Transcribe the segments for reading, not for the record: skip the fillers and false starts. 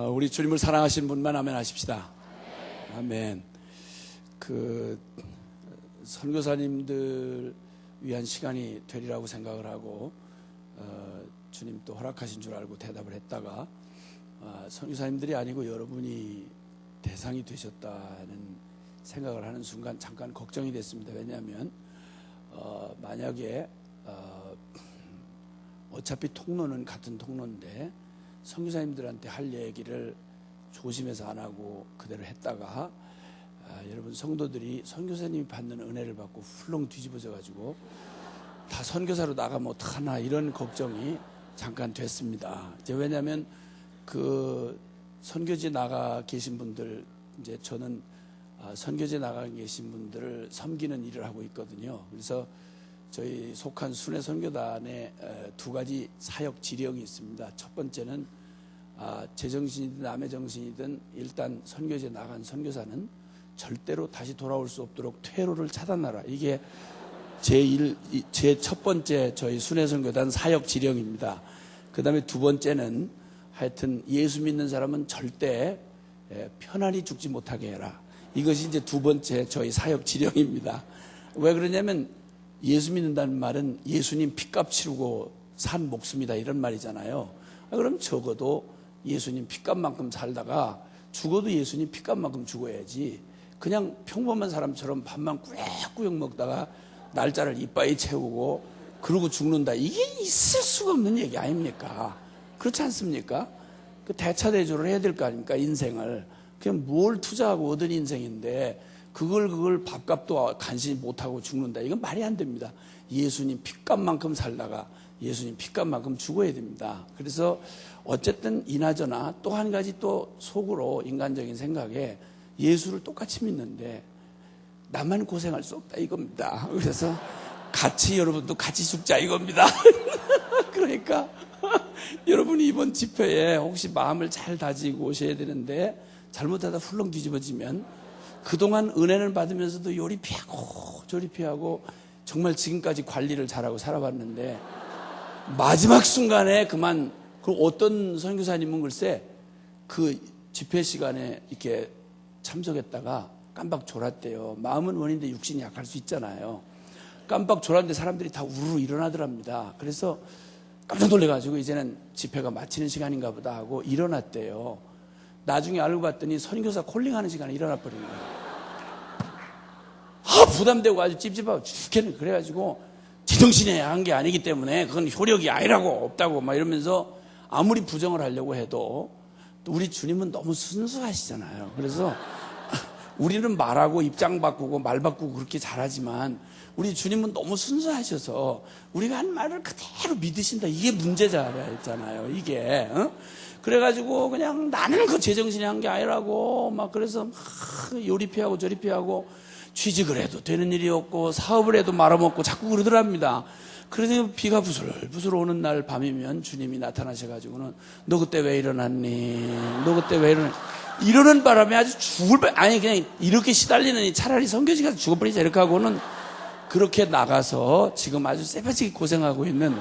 우리 주님을 사랑하시는 분만 아멘 하십시다. 아멘. 선교사님들 위한 시간이 되리라고 생각을 하고 주님 또 허락하신 줄 알고 대답을 했다가 선교사님들이 아니고 여러분이 대상이 되셨다는 생각을 하는 순간 잠깐 걱정이 됐습니다. 왜냐하면 만약에 어차피 통로는 같은 통로인데 선교사님들한테 할 얘기를 조심해서 안 하고 그대로 했다가 여러분 성도들이 선교사님이 받는 은혜를 받고 훌렁 뒤집어져 가지고 다 선교사로 나가면 어떡하나 이런 걱정이 잠깐 됐습니다. 이제 왜냐하면 선교지에 나가 계신 분들, 이제 저는 선교지에 나가 계신 분들을 섬기는 일을 하고 있거든요. 그래서 저희 속한 순회 선교단에 두 가지 사역 지령이 있습니다. 첫 번째는 제정신이든 남의 정신이든 일단 선교지에 나간 선교사는 절대로 다시 돌아올 수 없도록 퇴로를 차단하라. 이게 제 첫 번째 저희 순회 선교단 사역 지령입니다. 그 다음에 두 번째는 하여튼 예수 믿는 사람은 절대 편안히 죽지 못하게 해라. 이것이 이제 두 번째 저희 사역 지령입니다. 왜 그러냐면 예수 믿는다는 말은 예수님 핏값 치르고 산 목숨이다 이런 말이잖아요. 그럼 적어도 예수님 핏값만큼 살다가 죽어도 예수님 핏값만큼 죽어야지 그냥 평범한 사람처럼 밥만 꾸역꾸역 먹다가 날짜를 이빠이 채우고 그러고 죽는다. 이게 있을 수가 없는 얘기 아닙니까? 그렇지 않습니까? 대차대조를 해야 될 거 아닙니까? 인생을. 그냥 뭘 투자하고 얻은 인생인데 그걸 밥값도 간신히 못하고 죽는다. 이건 말이 안 됩니다. 예수님 핏값만큼 살다가 예수님 핏값만큼 죽어야 됩니다. 그래서 어쨌든 이나저나 또 한 가지 또 속으로 인간적인 생각에 예수를 똑같이 믿는데 나만 고생할 수 없다 이겁니다. 그래서 여러분도 같이 죽자 이겁니다. 그러니까 여러분이 이번 집회에 혹시 마음을 잘 다지고 오셔야 되는데 잘못하다 훌렁 뒤집어지면 그동안 은혜를 받으면서도 요리피하고 조리피하고 정말 지금까지 관리를 잘하고 살아봤는데 마지막 순간에 어떤 선교사님은 글쎄 그 집회 시간에 이렇게 참석했다가 깜빡 졸았대요. 마음은 원인데 육신이 약할 수 있잖아요. 깜빡 졸았는데 사람들이 다 우르르 일어나더랍니다. 그래서 깜짝 놀래가지고 이제는 집회가 마치는 시간인가 보다 하고 일어났대요. 나중에 알고 봤더니 선교사 콜링하는 시간에 일어나버린 거예요. 부담되고 아주 찝찝하고 죽겠네. 그래가지고 제정신에 한 게 아니기 때문에 그건 효력이 아니라고 없다고 막 이러면서 아무리 부정을 하려고 해도 우리 주님은 너무 순수하시잖아요. 그래서 우리는 말하고 입장 바꾸고 말 바꾸고 그렇게 잘하지만 우리 주님은 너무 순수하셔서 우리가 한 말을 그대로 믿으신다. 이게 문제잖아요. 이게. 그래가지고 그냥 나는 그 제정신에 한 게 아니라고 막 그래서 요리피하고 저리피하고 취직을 해도 되는 일이 없고 사업을 해도 말아먹고 자꾸 그러더랍니다. 그래서 비가 부슬부슬 오는 날 밤이면 주님이 나타나셔가지고는 너 그때 왜 일어났니? 너 그때 왜 일어났니? 이러는 바람에 아주 그냥 이렇게 시달리느니 차라리 선교지 가서 죽어버리자 이렇게 하고는 그렇게 나가서 지금 아주 쎄빠지게 고생하고 있는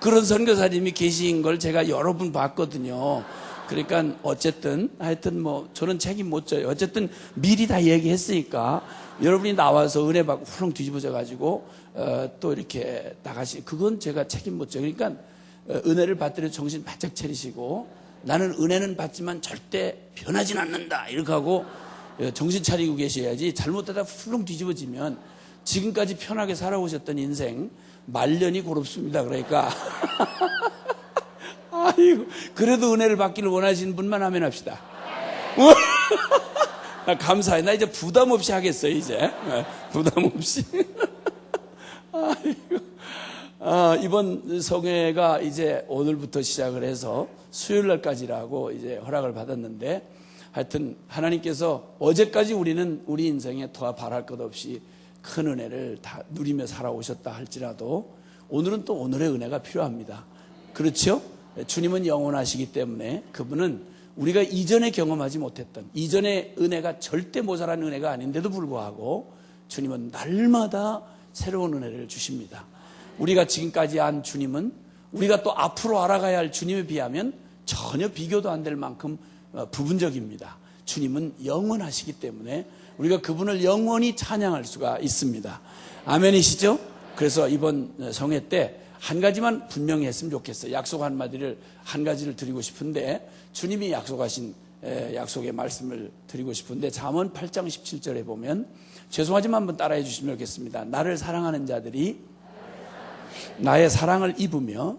그런 선교사님이 계신 걸 제가 여러 분 봤거든요. 그러니까 어쨌든 하여튼 저는 책임 못 져요. 어쨌든 미리 다 얘기했으니까 여러분이 나와서 은혜 받고 훌렁 뒤집어져 가지고 또 이렇게 그건 제가 책임 못 져요. 그러니까 은혜를 받더라도 정신 바짝 차리시고 나는 은혜는 받지만 절대 변하진 않는다 이렇게 하고 정신 차리고 계셔야지 잘못하다 훌렁 뒤집어지면 지금까지 편하게 살아오셨던 인생 말년이 고롭습니다. 그러니까 아이고 그래도 은혜를 받기를 원하시는 분만 아멘 합시다. 감사해. 나 이제 부담 없이 하겠어요. 이제 부담 없이. 아이고. 이번 성회가 이제 오늘부터 시작을 해서 수요일 날까지라고 이제 허락을 받았는데 하여튼 하나님께서 어제까지 우리는 우리 인생에 더 바랄 것 없이 큰 은혜를 다 누리며 살아오셨다 할지라도 오늘은 또 오늘의 은혜가 필요합니다. 그렇죠? 주님은 영원하시기 때문에 그분은 우리가 이전에 경험하지 못했던 이전의 은혜가 절대 모자란 은혜가 아닌데도 불구하고 주님은 날마다 새로운 은혜를 주십니다. 우리가 지금까지 안 주님은 우리가 또 앞으로 알아가야 할 주님에 비하면 전혀 비교도 안 될 만큼 부분적입니다. 주님은 영원하시기 때문에 우리가 그분을 영원히 찬양할 수가 있습니다. 아멘이시죠? 그래서 이번 성회 때 한 가지만 분명히 했으면 좋겠어요. 약속 한마디를 한 가지를 드리고 싶은데 주님이 약속하신 약속의 말씀을 드리고 싶은데 잠언 8장 17절에 보면 죄송하지만 한번 따라해 주시면 좋겠습니다. 나를 사랑하는 자들이 나의 사랑을 입으며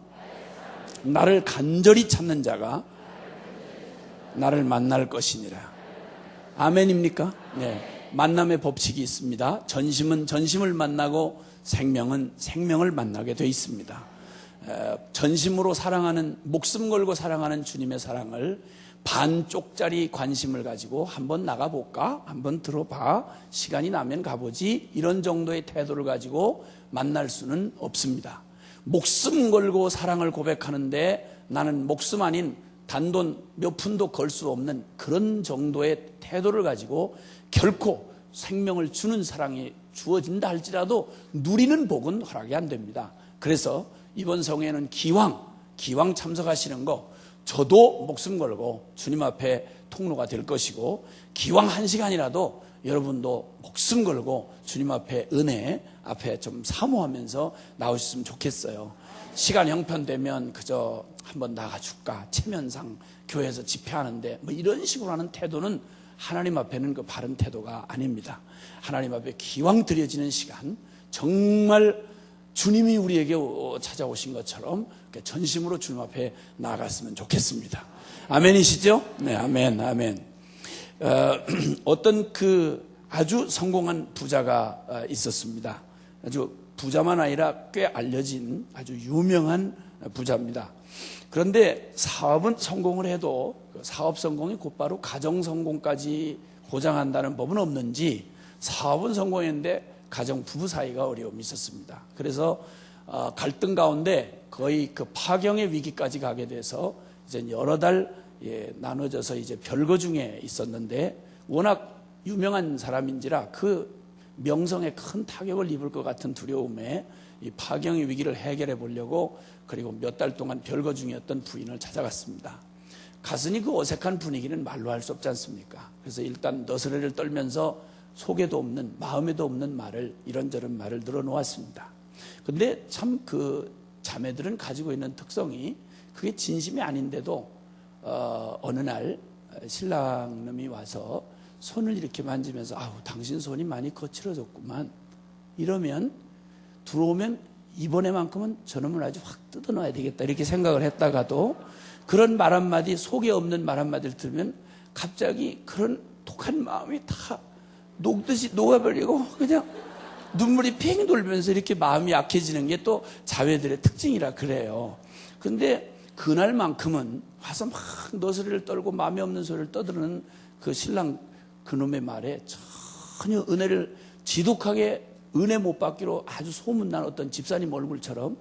나를 간절히 찾는 자가 나를 만날 것이니라. 아멘입니까? 네. 만남의 법칙이 있습니다. 전심은 전심을 만나고 생명은 생명을 만나게 돼 있습니다. 전심으로 사랑하는, 목숨 걸고 사랑하는 주님의 사랑을 반쪽짜리 관심을 가지고 한번 나가볼까? 한번 들어봐? 시간이 나면 가보지? 이런 정도의 태도를 가지고 만날 수는 없습니다. 목숨 걸고 사랑을 고백하는데 나는 목숨 아닌 단돈 몇 푼도 걸 수 없는 그런 정도의 태도를 가지고 결코 생명을 주는 사랑이 주어진다 할지라도 누리는 복은 허락이 안 됩니다. 그래서 이번 성회는 기왕 참석하시는 거 저도 목숨 걸고 주님 앞에 통로가 될 것이고 기왕 한 시간이라도 여러분도 목숨 걸고 주님 앞에 은혜 앞에 좀 사모하면서 나오셨으면 좋겠어요. 시간 형편되면 그저 한번 나가줄까, 체면상 교회에서 집회하는데 뭐 이런 식으로 하는 태도는 하나님 앞에는 그 바른 태도가 아닙니다. 하나님 앞에 기왕 드려지는 시간, 정말 주님이 우리에게 찾아오신 것처럼 전심으로 주님 앞에 나아갔으면 좋겠습니다. 아멘이시죠? 네, 아멘, 아멘. 어떤 그 아주 성공한 부자가 있었습니다. 아주 부자만 아니라 꽤 알려진 아주 유명한 부자입니다. 그런데 사업은 성공을 해도 사업 성공이 곧바로 가정 성공까지 보장한다는 법은 없는지 사업은 성공했는데 가정 부부 사이가 어려움이 있었습니다. 그래서 갈등 가운데 거의 그 파경의 위기까지 가게 돼서 이제 여러 달 나눠져서 이제 별거 중에 있었는데 워낙 유명한 사람인지라 그 명성에 큰 타격을 입을 것 같은 두려움에 이 파경의 위기를 해결해 보려고 그리고 몇 달 동안 별거 중이었던 부인을 찾아갔습니다. 갔으니 그 어색한 분위기는 말로 할 수 없지 않습니까? 그래서 일단 너스레를 떨면서 속에도 없는 마음에도 없는 말을 이런저런 말을 늘어놓았습니다. 근데 참 그 자매들은 가지고 있는 특성이 그게 진심이 아닌데도 어느 날 신랑놈이 와서 손을 이렇게 만지면서 아우 당신 손이 많이 거칠어졌구만 이러면 들어오면 이번에만큼은 저놈을 아주 확 뜯어놔야 되겠다 이렇게 생각을 했다가도 그런 말 한마디 속에 없는 말 한마디를 들으면 갑자기 그런 독한 마음이 다 녹듯이 녹아버리고 그냥 눈물이 팽 돌면서 이렇게 마음이 약해지는 게 또 자매들의 특징이라 그래요. 근데 그날만큼은 와서 막 너스레를 떨고 마음에 없는 소리를 떠드는 그 신랑 그놈의 말에 전혀 은혜를 지독하게 은혜 못 받기로 아주 소문난 어떤 집사님 얼굴처럼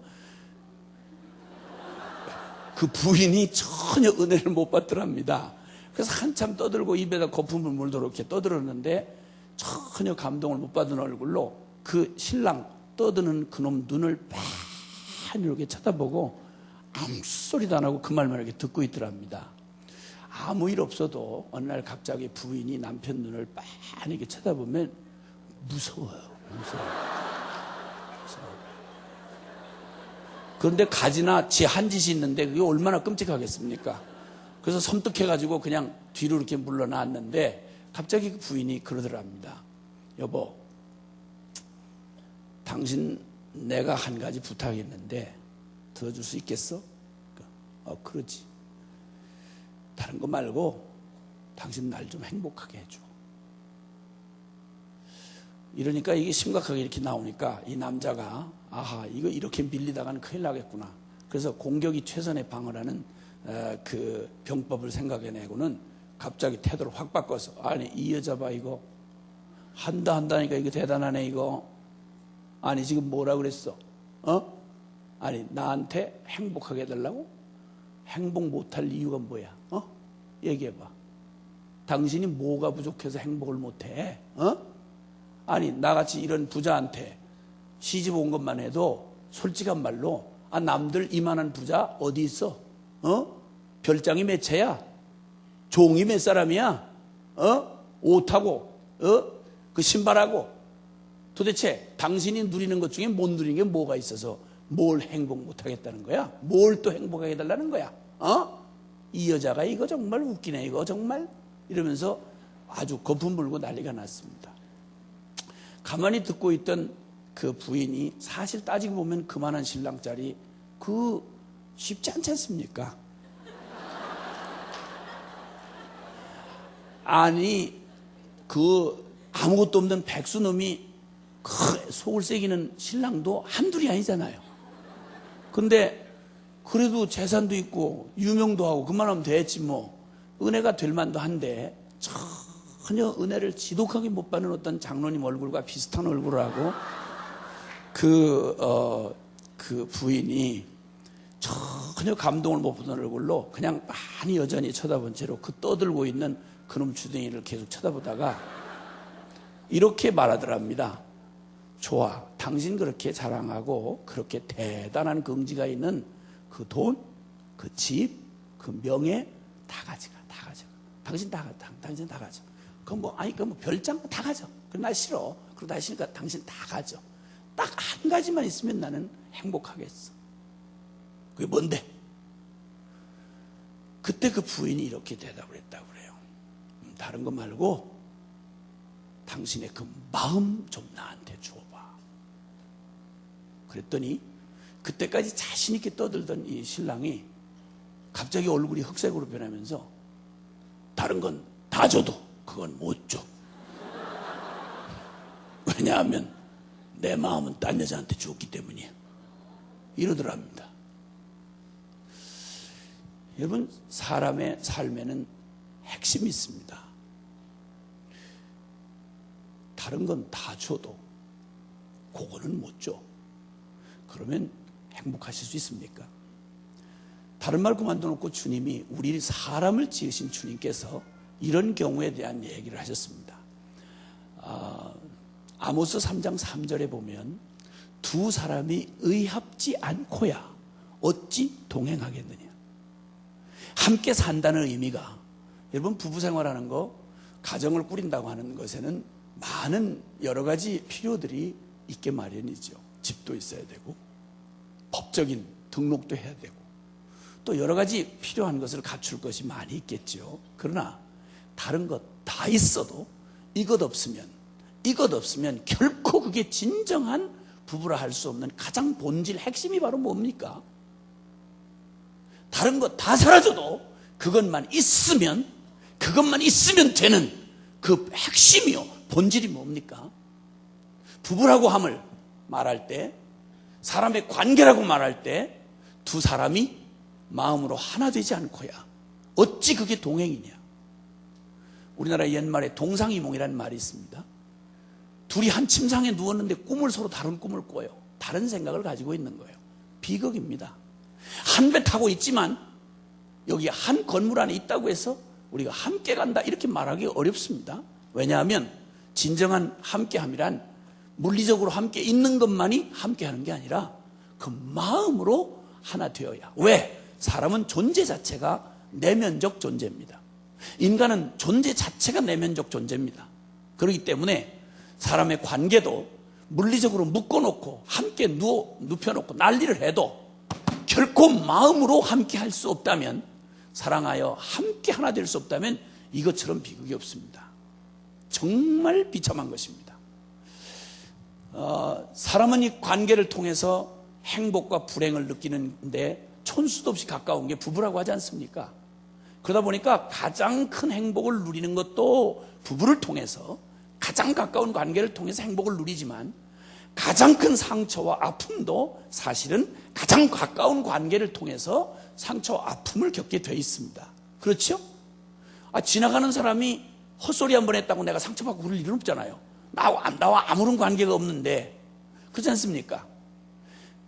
그 부인이 전혀 은혜를 못 받더랍니다. 그래서 한참 떠들고 입에다 거품을 물도록 이렇게 떠들었는데 전혀 감동을 못 받은 얼굴로 그 신랑 떠드는 그놈 눈을 빤히 이렇게 쳐다보고 아무 소리도 안 하고 그 말만 이렇게 듣고 있더랍니다. 아무 일 없어도 어느 날 갑자기 부인이 남편 눈을 빤히 이렇게 쳐다보면 무서워요. 그런데 가지나 지 한 짓이 있는데 그게 얼마나 끔찍하겠습니까? 그래서 섬뜩해가지고 그냥 뒤로 이렇게 물러났는데 갑자기 그 부인이 그러더랍니다. 여보, 당신 내가 한 가지 부탁했는데 들어줄 수 있겠어? 그러지. 다른 거 말고 당신 날 좀 행복하게 해줘. 이러니까 이게 심각하게 이렇게 나오니까 이 남자가 아하 이거 이렇게 밀리다가는 큰일 나겠구나. 그래서 공격이 최선의 방어라는 그 병법을 생각해내고는 갑자기 태도를 확 바꿔서 아니 이 여자 봐 이거 한다니까 이거 대단하네 이거. 아니 지금 뭐라 그랬어? 아니 나한테 행복하게 해달라고? 행복 못할 이유가 뭐야? 얘기해봐. 당신이 뭐가 부족해서 행복을 못해? 아니 나같이 이런 부자한테 시집 온 것만 해도 솔직한 말로 남들 이만한 부자 어디 있어? 별장이 몇 채야? 종이 몇 사람이야? 옷하고 그 신발하고 도대체 당신이 누리는 것 중에 못 누리는 게 뭐가 있어서 뭘 행복 못 하겠다는 거야? 뭘 또 행복하게 해달라는 거야? 이 여자가 이거 정말 웃기네 이거 정말 이러면서 아주 거품 물고 난리가 났습니다. 가만히 듣고 있던 그 부인이 사실 따지고 보면 그만한 신랑짜리 쉽지 않지 않습니까? 아니 아무것도 없는 백수놈이 속을 새기는 신랑도 한둘이 아니잖아요. 근데 그래도 재산도 있고 유명도 하고 그만하면 됐지 뭐. 은혜가 될 만도 한데 전혀 은혜를 지독하게 못 받는 어떤 장로님 얼굴과 비슷한 얼굴을 하고 그 부인이 전혀 감동을 못 받는 얼굴로 그냥 많이 여전히 쳐다본 채로 그 떠들고 있는 그놈 주둥이를 계속 쳐다보다가 이렇게 말하더랍니다. 좋아, 당신 그렇게 자랑하고 그렇게 대단한 긍지가 있는 그 돈, 그 집, 그 명예 다 가져가. 당신 다 가져. 그럼 별장 다 가져. 그럼 나 싫어. 그리고 나 싫으니까 당신 다 가져. 딱 한 가지만 있으면 나는 행복하겠어. 그게 뭔데? 그때 그 부인이 이렇게 대답을 했다고 그래요. 다른 거 말고 당신의 그 마음 좀 나한테 줘봐. 그랬더니 그때까지 자신 있게 떠들던 이 신랑이 갑자기 얼굴이 흑색으로 변하면서 다른 건 다 줘도 그건 못 줘. 왜냐하면 내 마음은 딴 여자한테 줬기 때문이야. 이러더랍니다. 여러분, 사람의 삶에는 핵심이 있습니다. 다른 건 다 줘도 그거는 못 줘. 그러면 행복하실 수 있습니까? 다른 말 그만둬놓고 주님이 우리 사람을 지으신 주님께서 이런 경우에 대한 얘기를 하셨습니다. 아모스 3장 3절에 보면 두 사람이 의합지 않고야 어찌 동행하겠느냐. 함께 산다는 의미가, 여러분 부부 생활하는 거, 가정을 꾸린다고 하는 것에는 많은 여러 가지 필요들이 있게 마련이죠. 집도 있어야 되고 법적인 등록도 해야 되고 또 여러 가지 필요한 것을 갖출 것이 많이 있겠죠. 그러나 다른 것 다 있어도 이것 없으면 결코 그게 진정한 부부라 할 수 없는 가장 본질 핵심이 바로 뭡니까? 다른 것 다 사라져도 그것만 있으면 되는 그 핵심이요 본질이 뭡니까? 부부라고 함을 말할 때, 사람의 관계라고 말할 때 두 사람이 마음으로 하나 되지 않고야 어찌 그게 동행이냐. 우리나라 옛말에 동상이몽이라는 말이 있습니다. 둘이 한 침상에 누웠는데 서로 다른 꿈을 꿔요. 다른 생각을 가지고 있는 거예요. 비극입니다. 한 배 타고 있지만 여기 한 건물 안에 있다고 해서 우리가 함께 간다 이렇게 말하기 어렵습니다. 왜냐하면 진정한 함께함이란 물리적으로 함께 있는 것만이 함께하는 게 아니라 그 마음으로 하나 되어야. 왜? 사람은 존재 자체가 내면적 존재입니다. 인간은 존재 자체가 내면적 존재입니다. 그렇기 때문에 사람의 관계도 물리적으로 묶어놓고 함께 눕혀놓고 난리를 해도 결코 마음으로 함께 할 수 없다면, 사랑하여 함께 하나 될 수 없다면 이것처럼 비극이 없습니다. 정말 비참한 것입니다. 사람은 이 관계를 통해서 행복과 불행을 느끼는데 촌수도 없이 가까운 게 부부라고 하지 않습니까? 그러다 보니까 가장 큰 행복을 누리는 것도 부부를 통해서, 가장 가까운 관계를 통해서 행복을 누리지만 가장 큰 상처와 아픔도 사실은 가장 가까운 관계를 통해서 상처와 아픔을 겪게 돼 있습니다. 그렇죠? 지나가는 사람이 헛소리 한 번 했다고 내가 상처받고 그럴 일은 없잖아요. 나와 아무런 관계가 없는데. 그렇지 않습니까?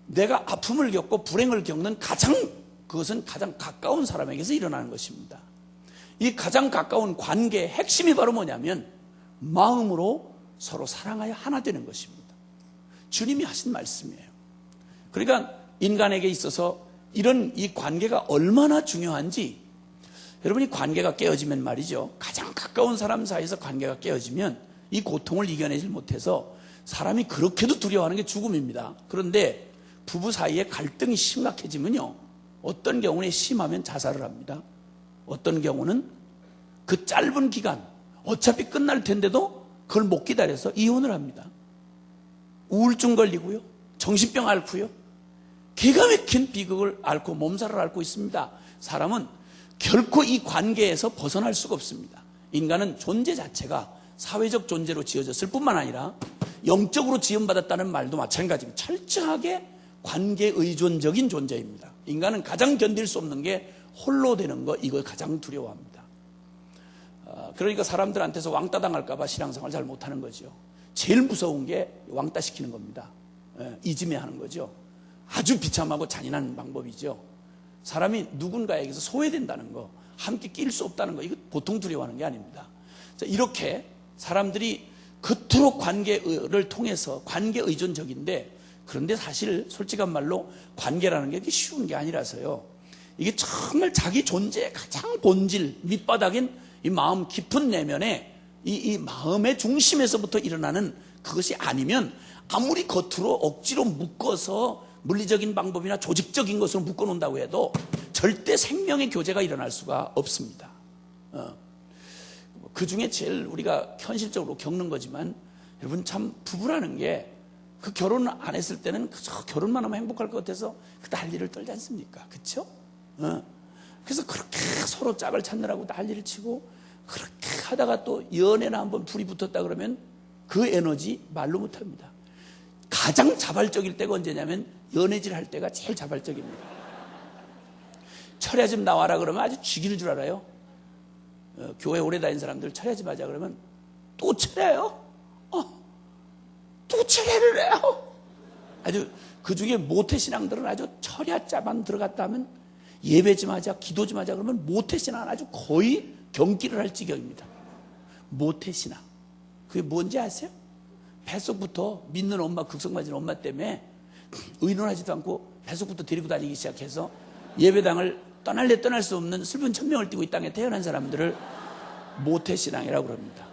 내가 아픔을 겪고 불행을 겪는 그것은 가장 가까운 사람에게서 일어나는 것입니다. 이 가장 가까운 관계의 핵심이 바로 뭐냐면 마음으로 서로 사랑하여 하나 되는 것입니다. 주님이 하신 말씀이에요. 그러니까 인간에게 있어서 이런 이 관계가 얼마나 중요한지 여러분이 관계가 깨어지면 말이죠. 가장 가까운 사람 사이에서 관계가 깨어지면 이 고통을 이겨내질 못해서 사람이 그렇게도 두려워하는 게 죽음입니다. 그런데 부부 사이에 갈등이 심각해지면요, 어떤 경우는 심하면 자살을 합니다. 어떤 경우는 그 짧은 기간 어차피 끝날 텐데도 그걸 못 기다려서 이혼을 합니다. 우울증 걸리고요, 정신병 앓고요, 기가 막힌 비극을 앓고 몸살을 앓고 있습니다. 사람은 결코 이 관계에서 벗어날 수가 없습니다. 인간은 존재 자체가 사회적 존재로 지어졌을 뿐만 아니라 영적으로 지음받았다는 말도 마찬가지입니다. 철저하게 관계 의존적인 존재입니다. 인간은 가장 견딜 수 없는 게 홀로 되는 거, 이걸 가장 두려워합니다. 그러니까 사람들한테서 왕따 당할까 봐 신앙생활 잘 못하는 거죠. 제일 무서운 게 왕따 시키는 겁니다. 이지매하는 거죠. 아주 비참하고 잔인한 방법이죠. 사람이 누군가에게서 소외된다는 거, 함께 낄 수 없다는 거, 이거 보통 두려워하는 게 아닙니다. 자, 이렇게 사람들이 그토록 관계를 통해서 관계 의존적인데, 그런데 사실 솔직한 말로 관계라는 게 쉬운 게 아니라서요, 이게 정말 자기 존재의 가장 본질, 밑바닥인 이 마음 깊은 내면에 이 마음의 중심에서부터 일어나는 그것이 아니면 아무리 겉으로 억지로 묶어서 물리적인 방법이나 조직적인 것으로 묶어놓는다고 해도 절대 생명의 교제가 일어날 수가 없습니다. 그 중에 제일 우리가 현실적으로 겪는 거지만, 여러분 참 부부라는 게 그 결혼 안 했을 때는 그저 결혼만 하면 행복할 것 같아서 그 난리를 떨지 않습니까? 그렇죠? 그래서 그렇게 서로 짝을 찾느라고 난리를 치고, 그렇게 하다가 또 연애나 한번 불이 붙었다 그러면 그 에너지 말로 못합니다. 가장 자발적일 때가 언제냐면 연애질 할 때가 제일 자발적입니다. 철야 좀 나와라 그러면 아주 죽일 줄 알아요. 교회 오래 다닌 사람들 철야 좀 하자 그러면 또 철야요? 또 철야를 해요? 아주 그 중에 모태신앙들은 아주 철야자만 들어갔다 하면 예배 좀 하자, 기도 좀 하자 그러면 모태신앙은 아주 거의 경기를 할 지경입니다. 모태신앙. 그게 뭔지 아세요? 뱃속부터 믿는 엄마, 극성맞은 엄마 때문에 의논하지도 않고 뱃속부터 데리고 다니기 시작해서 예배당을 떠날래 떠날 수 없는 슬픈 천명을 띠고 이 땅에 태어난 사람들을 모태신앙이라고 합니다.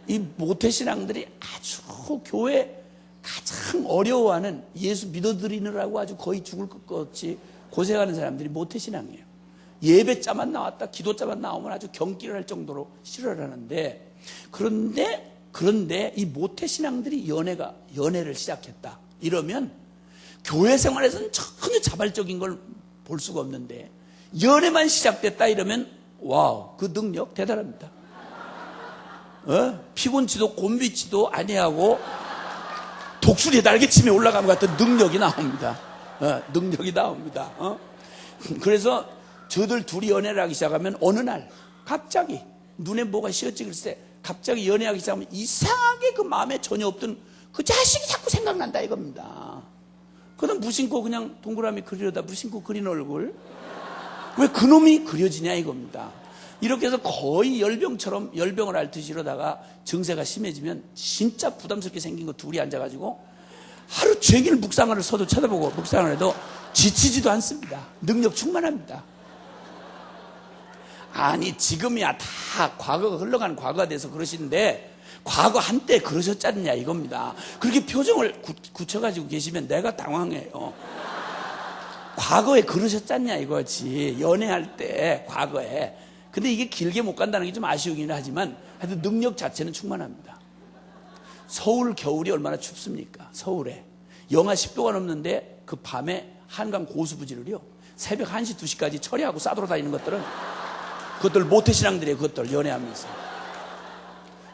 이 모태신앙들이 아주 교회 가장 어려워하는, 예수 믿어드리느라고 아주 거의 죽을 것 같이 고생하는 사람들이 모태신앙이에요. 예배자만 나왔다, 기도자만 나오면 아주 경기를 할 정도로 싫어를 하는데, 그런데 이 모태신앙들이 연애를 시작했다 이러면 교회 생활에서는 전혀 자발적인 걸 볼 수가 없는데, 연애만 시작됐다 이러면 와우, 그 능력 대단합니다. 피곤치도 곤비치도 아니하고 독수리 날개침에 올라가면 같은 능력이 나옵니다. 능력이 나옵니다. 그래서 저들 둘이 연애를 하기 시작하면 어느 날 갑자기 눈에 뭐가 씌었지 글쎄, 갑자기 연애하기 시작하면 이상하게 그 마음에 전혀 없던 그 자식이 자꾸 생각난다 이겁니다. 그다음 무심코 그냥 동그라미 그리려다 무심코 그린 얼굴, 왜 그놈이 그려지냐 이겁니다. 이렇게 해서 거의 열병을 앓듯이 이러다가 증세가 심해지면 진짜 부담스럽게 생긴 거 둘이 앉아가지고 하루 종일 묵상을 서도 쳐다보고 묵상을 해도 지치지도 않습니다. 능력 충만합니다. 아니 지금이야 다 과거가 흘러가는 과거가 돼서 그러시는데, 과거 한때 그러셨잖냐 이겁니다. 그렇게 표정을 굳혀가지고 계시면 내가 당황해요. 과거에 그러셨잖냐 이거지, 연애할 때 과거에. 근데 이게 길게 못 간다는 게 좀 아쉬우긴 하지만 하여튼 능력 자체는 충만합니다. 서울 겨울이 얼마나 춥습니까? 서울에 영하 10도가 넘는데 그 밤에 한강 고수부지를요 새벽 1시 2시까지 처리하고 싸돌아다니는 그것들 모태신앙들이에요. 그것들 연애하면서.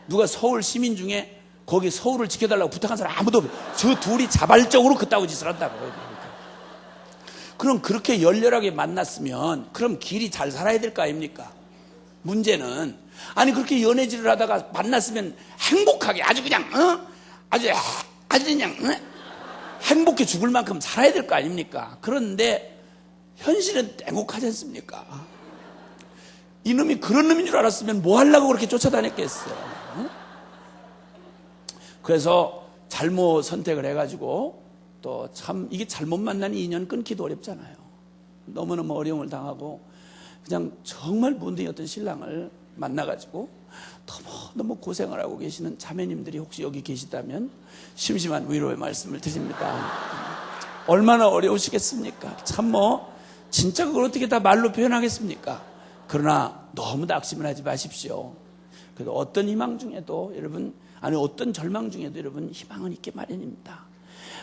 누가 서울 시민 중에 거기 서울을 지켜달라고 부탁한 사람 아무도 없어요. 저 둘이 자발적으로 그따구 짓을 한다고. 그럼 그렇게 열렬하게 만났으면 그럼 길이 잘 살아야 될 거 아닙니까? 문제는 아니 그렇게 연애질을 하다가 만났으면 행복하게 아주 그냥 아주 그냥 행복해 죽을 만큼 살아야 될 거 아닙니까? 그런데 현실은 땡혹하지 않습니까? 이놈이 그런 놈인 줄 알았으면 뭐 하려고 그렇게 쫓아다녔겠어요? 그래서 잘못 선택을 해가지고 또 참 이게 잘못 만난 인연 끊기도 어렵잖아요. 너무너무 어려움을 당하고 그냥 정말 문득이었던 신랑을 만나가지고 너무 고생을 하고 계시는 자매님들이 혹시 여기 계시다면 심심한 위로의 말씀을 드립니다. 얼마나 어려우시겠습니까? 참 진짜 그걸 어떻게 다 말로 표현하겠습니까? 그러나 너무 낙심을 하지 마십시오. 그래도 어떤 희망 중에도 여러분, 어떤 절망 중에도 여러분 희망은 있게 마련입니다.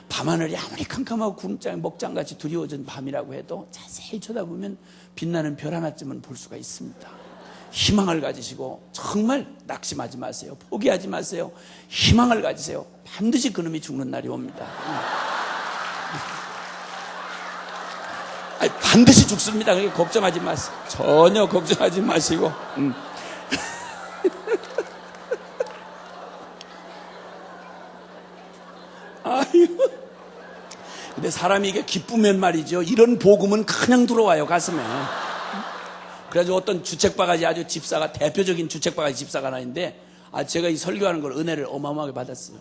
밤하늘이 아무리 캄캄하고 구름장에 먹장같이 두려워진 밤이라고 해도 자세히 쳐다보면 빛나는 별 하나쯤은 볼 수가 있습니다. 희망을 가지시고 정말 낙심하지 마세요. 포기하지 마세요. 희망을 가지세요. 반드시 그놈이 죽는 날이 옵니다. 반드시 죽습니다. 그러니까 걱정하지 마세요. 전혀 걱정하지 마시고. 아이고. 근데 사람이 이게 기쁘면 말이죠. 이런 복음은 그냥 들어와요, 가슴에. 그래가지고 어떤 주책바가지 아주 집사가, 대표적인 주책바가지 집사가 하나 있는데, 제가 이 설교하는 걸 은혜를 어마어마하게 받았어요.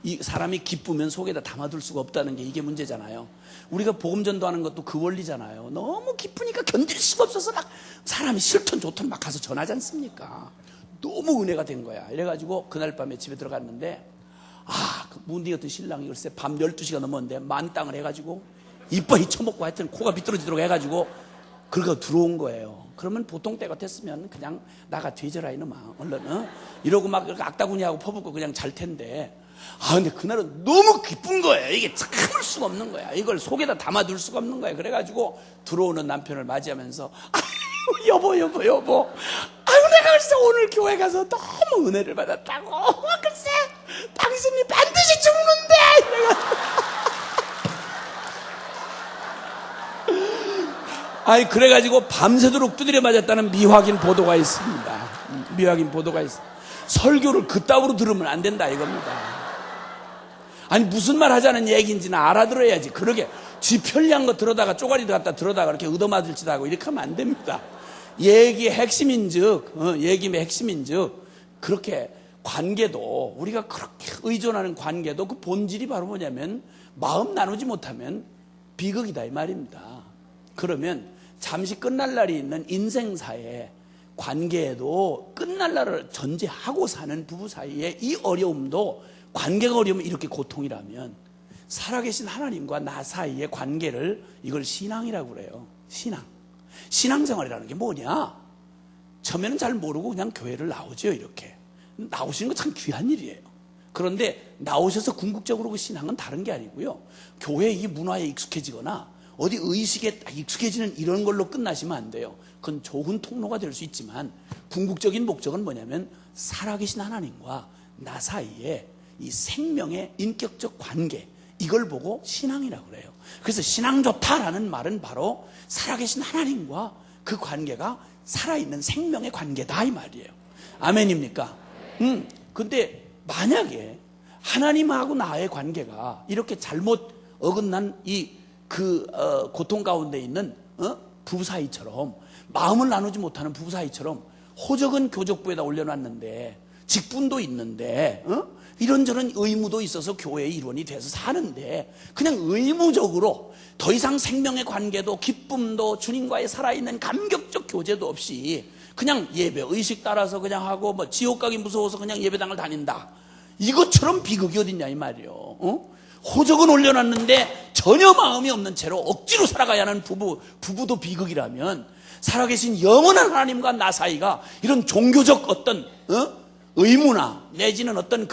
이 사람이 기쁘면 속에다 담아둘 수가 없다는 게 이게 문제잖아요. 우리가 복음 전도하는 것도 그 원리잖아요. 너무 기쁘니까 견딜 수가 없어서 막 사람이 싫든 좋든 막 가서 전하지 않습니까? 너무 은혜가 된 거야. 이래가지고 그날 밤에 집에 들어갔는데, 그 문디 같은 신랑이 글쎄 밤 12시가 넘었는데 만땅을 해가지고 이빨이 쳐먹고 하여튼 코가 비뚤어지도록 해가지고 긁어 들어온 거예요. 그러면 보통 때 같았으면 그냥 나가 뒤져라 이놈아 얼른 이러고 막 악다구니하고 퍼붓고 그냥 잘 텐데, 근데 그날은 너무 기쁜 거예요. 이게 참을 수가 없는 거야. 이걸 속에다 담아둘 수가 없는 거야. 그래가지고 들어오는 남편을 맞이하면서 여보 내가 글쎄 오늘 교회 가서 너무 은혜를 받았다고. 글쎄 당신이 반드시 죽는데. 그래가지고 밤새도록 두드려 맞았다는 미확인 보도가 있습니다. 미확인 보도가 있습니다. 설교를 그따위로 들으면 안 된다 이겁니다. 무슨 말 하자는 얘기인지는 알아들어야지. 그러게 지 편리한 거 들어다가 쪼가리 갖다 들어다가 이렇게 얻어맞을 짓 하고 이렇게 하면 안 됩니다. 얘기의 핵심인즉 그렇게 관계도, 우리가 그렇게 의존하는 관계도 그 본질이 바로 뭐냐면 마음 나누지 못하면 비극이다 이 말입니다. 그러면 잠시 끝날 날이 있는 인생사의 관계에도 끝날 날을 전제하고 사는 부부 사이의 이 어려움도, 관계가 어려우면 이렇게 고통이라면 살아계신 하나님과 나 사이의 관계를, 이걸 신앙이라고 그래요. 신앙생활이라는 게 뭐냐? 처음에는 잘 모르고 그냥 교회를 나오죠. 이렇게 나오시는 거 참 귀한 일이에요. 그런데 나오셔서 궁극적으로 그 신앙은 다른 게 아니고요, 교회 이 문화에 익숙해지거나 어디 의식에 익숙해지는 이런 걸로 끝나시면 안 돼요. 그건 좋은 통로가 될 수 있지만 궁극적인 목적은 뭐냐면 살아계신 하나님과 나 사이에 이 생명의 인격적 관계, 이걸 보고 신앙이라고 그래요. 그래서 신앙 좋다라는 말은 바로 살아계신 하나님과 그 관계가 살아있는 생명의 관계다 이 말이에요. 아멘입니까? 근데 만약에 하나님하고 나의 관계가 이렇게 잘못 어긋난 고통 가운데 있는 부부 사이처럼, 마음을 나누지 못하는 부부 사이처럼 호적은 교적부에다 올려놨는데, 직분도 있는데 이런저런 의무도 있어서 교회의 일원이 돼서 사는데, 그냥 의무적으로 더 이상 생명의 관계도 기쁨도 주님과의 살아있는 감격적 교제도 없이 그냥 예배 의식 따라서 그냥 하고 지옥 가기 무서워서 그냥 예배당을 다닌다, 이것처럼 비극이 어딨냐 이 말이에요. 호적은 올려놨는데 전혀 마음이 없는 채로 억지로 살아가야 하는 부부도 비극이라면, 살아계신 영원한 하나님과 나 사이가 이런 종교적 어떤 의무나 내지는 어떤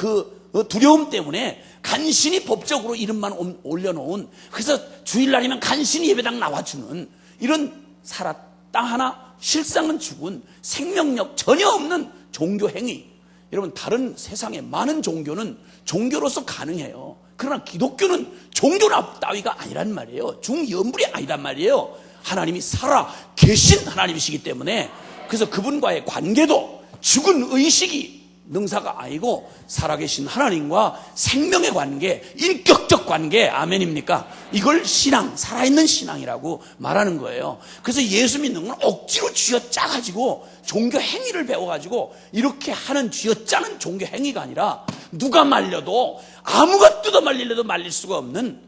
두려움 때문에 간신히 법적으로 이름만 올려놓은, 그래서 주일날이면 간신히 예배당 나와주는 이런 살았다 하나 실상은 죽은 생명력 전혀 없는 종교 행위, 여러분 다른 세상의 많은 종교는 종교로서 가능해요. 그러나 기독교는 종교 따위가 아니란 말이에요. 중연불이 아니란 말이에요. 하나님이 살아 계신 하나님이시기 때문에, 그래서 그분과의 관계도 죽은 의식이 능사가 아니고 살아계신 하나님과 생명의 관계, 인격적 관계, 아멘입니까? 이걸 신앙, 살아있는 신앙이라고 말하는 거예요. 그래서 예수 믿는 건 억지로 쥐어짜가지고 종교 행위를 배워가지고 이렇게 하는 쥐어짜는 종교 행위가 아니라, 누가 말려도 아무가 뜯어 말리려도 말릴 수가 없는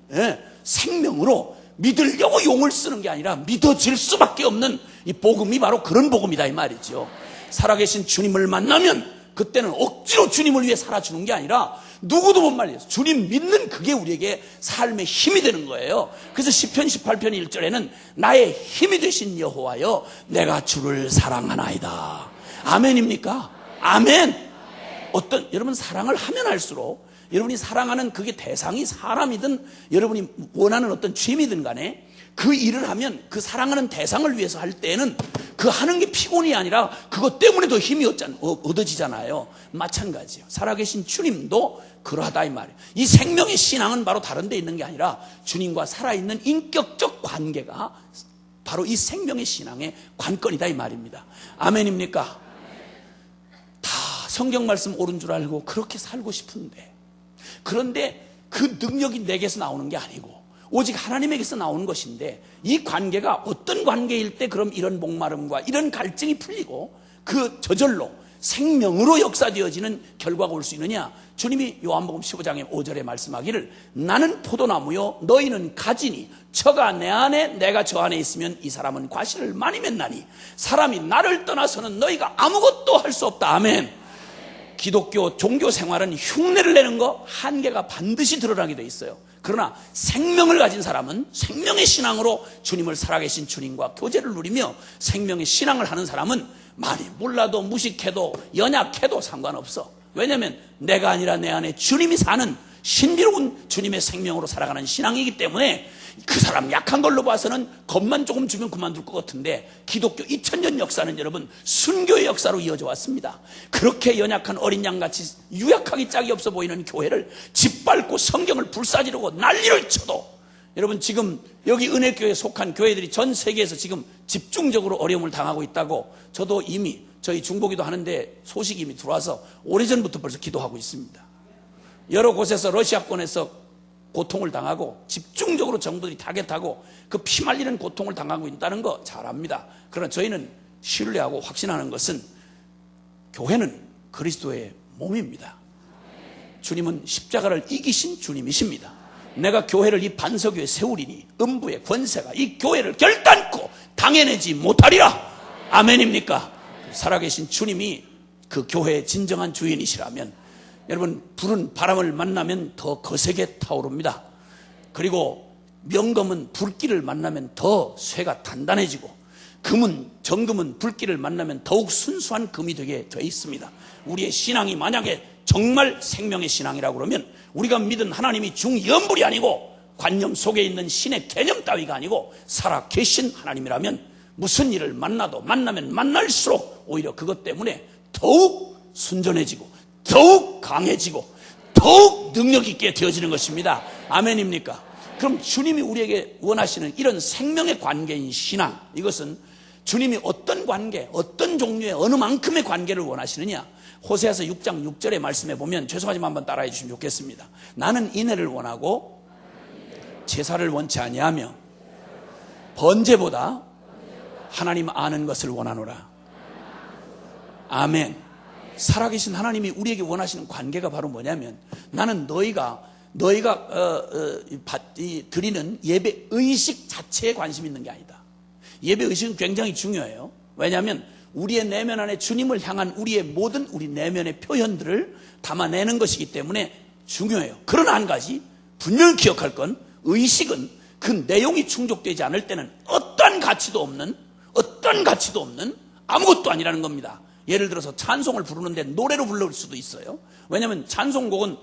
생명으로 믿으려고 용을 쓰는 게 아니라 믿어질 수밖에 없는 이 복음이 바로 그런 복음이다 이 말이죠. 살아계신 주님을 만나면 그때는 억지로 주님을 위해 살아주는 게 아니라 누구도 못 말려서 주님 믿는 그게 우리에게 삶의 힘이 되는 거예요. 그래서 시편 18편 1절에는 나의 힘이 되신 여호와여 내가 주를 사랑하나이다. 아멘입니까? 아멘. 여러분 사랑을 하면 할수록 여러분이 사랑하는 그게 대상이 사람이든 여러분이 원하는 어떤 취미든 간에 그 일을 하면 그 사랑하는 대상을 위해서 할 때는 그 하는 게 피곤이 아니라 그것 때문에 더 힘이 얻어지잖아요. 마찬가지예요. 살아계신 주님도 그러하다 이 말이에요. 이 생명의 신앙은 바로 다른 데 있는 게 아니라 주님과 살아있는 인격적 관계가 바로 이 생명의 신앙의 관건이다 이 말입니다. 아멘입니까? 다 성경 말씀 옳은 줄 알고 그렇게 살고 싶은데, 그런데 그 능력이 내게서 나오는 게 아니고 오직 하나님에게서 나오는 것인데, 이 관계가 어떤 관계일 때 그럼 이런 목마름과 이런 갈증이 풀리고 그 저절로 생명으로 역사되어지는 결과가 올 수 있느냐? 주님이 요한복음 15장의 5절에 말씀하기를 나는 포도나무요 너희는 가지니 저가 내 안에 내가 저 안에 있으면 이 사람은 과실을 많이 맺나니 사람이 나를 떠나서는 너희가 아무것도 할 수 없다. 아멘. 기독교 종교 생활은 흉내를 내는 거 한계가 반드시 드러나게 돼 있어요. 그러나 생명을 가진 사람은 생명의 신앙으로 주님을 살아계신 주님과 교제를 누리며 생명의 신앙을 하는 사람은 많이 몰라도 무식해도 연약해도 상관없어. 왜냐하면 내가 아니라 내 안에 주님이 사는 신비로운 주님의 생명으로 살아가는 신앙이기 때문에 그 사람 약한 걸로 봐서는 겁만 조금 주면 그만둘 것 같은데 기독교 2000년 역사는 여러분 순교의 역사로 이어져 왔습니다. 그렇게 연약한 어린 양같이 유약하기 짝이 없어 보이는 교회를 짓밟고 성경을 불사지르고 난리를 쳐도, 여러분 지금 여기 은혜교회에 속한 교회들이 전 세계에서 지금 집중적으로 어려움을 당하고 있다고 저도 이미 저희 중보기도 하는데 소식이 이미 들어와서 오래전부터 벌써 기도하고 있습니다. 여러 곳에서 러시아권에서 고통을 당하고 집중적으로 정부들이 타겟하고 그 피말리는 고통을 당하고 있다는 거 잘 압니다. 그러나 저희는 신뢰하고 확신하는 것은 교회는 그리스도의 몸입니다. 주님은 십자가를 이기신 주님이십니다. 내가 교회를 이 반석 위에 세우리니 음부의 권세가 이 교회를 결단코 당해내지 못하리라. 아멘입니까? 살아계신 주님이 그 교회의 진정한 주인이시라면 여러분 불은 바람을 만나면 더 거세게 타오릅니다. 그리고 명검은 불길을 만나면 더 쇠가 단단해지고 정금은 불길을 만나면 더욱 순수한 금이 되게 돼 있습니다. 우리의 신앙이 만약에 정말 생명의 신앙이라고 그러면 우리가 믿은 하나님이 중연불이 아니고 관념 속에 있는 신의 개념 따위가 아니고 살아계신 하나님이라면 무슨 일을 만나면 만날수록 오히려 그것 때문에 더욱 순전해지고 더욱 강해지고 더욱 능력 있게 되어지는 것입니다. 아멘입니까? 그럼 주님이 우리에게 원하시는 이런 생명의 관계인 신앙, 이것은 주님이 어떤 관계, 어떤 종류의 어느 만큼의 관계를 원하시느냐? 호세아서 6장 6절의 말씀에 보면, 죄송하지만 한번 따라해 주시면 좋겠습니다. 나는 인애를 원하고 제사를 원치 아니하며 번제보다 하나님 아는 것을 원하노라. 아멘. 살아계신 하나님이 우리에게 원하시는 관계가 바로 뭐냐면, 나는 너희가 드리는 예배 의식 자체에 관심 있는 게 아니다. 예배 의식은 굉장히 중요해요. 왜냐하면 우리의 내면 안에 주님을 향한 우리의 모든 우리 내면의 표현들을 담아내는 것이기 때문에 중요해요. 그러나 한 가지 분명히 기억할 건, 의식은 그 내용이 충족되지 않을 때는 어떤 가치도 없는 아무것도 아니라는 겁니다. 예를 들어서 찬송을 부르는데 노래로 부를 수도 있어요. 왜냐하면 찬송곡은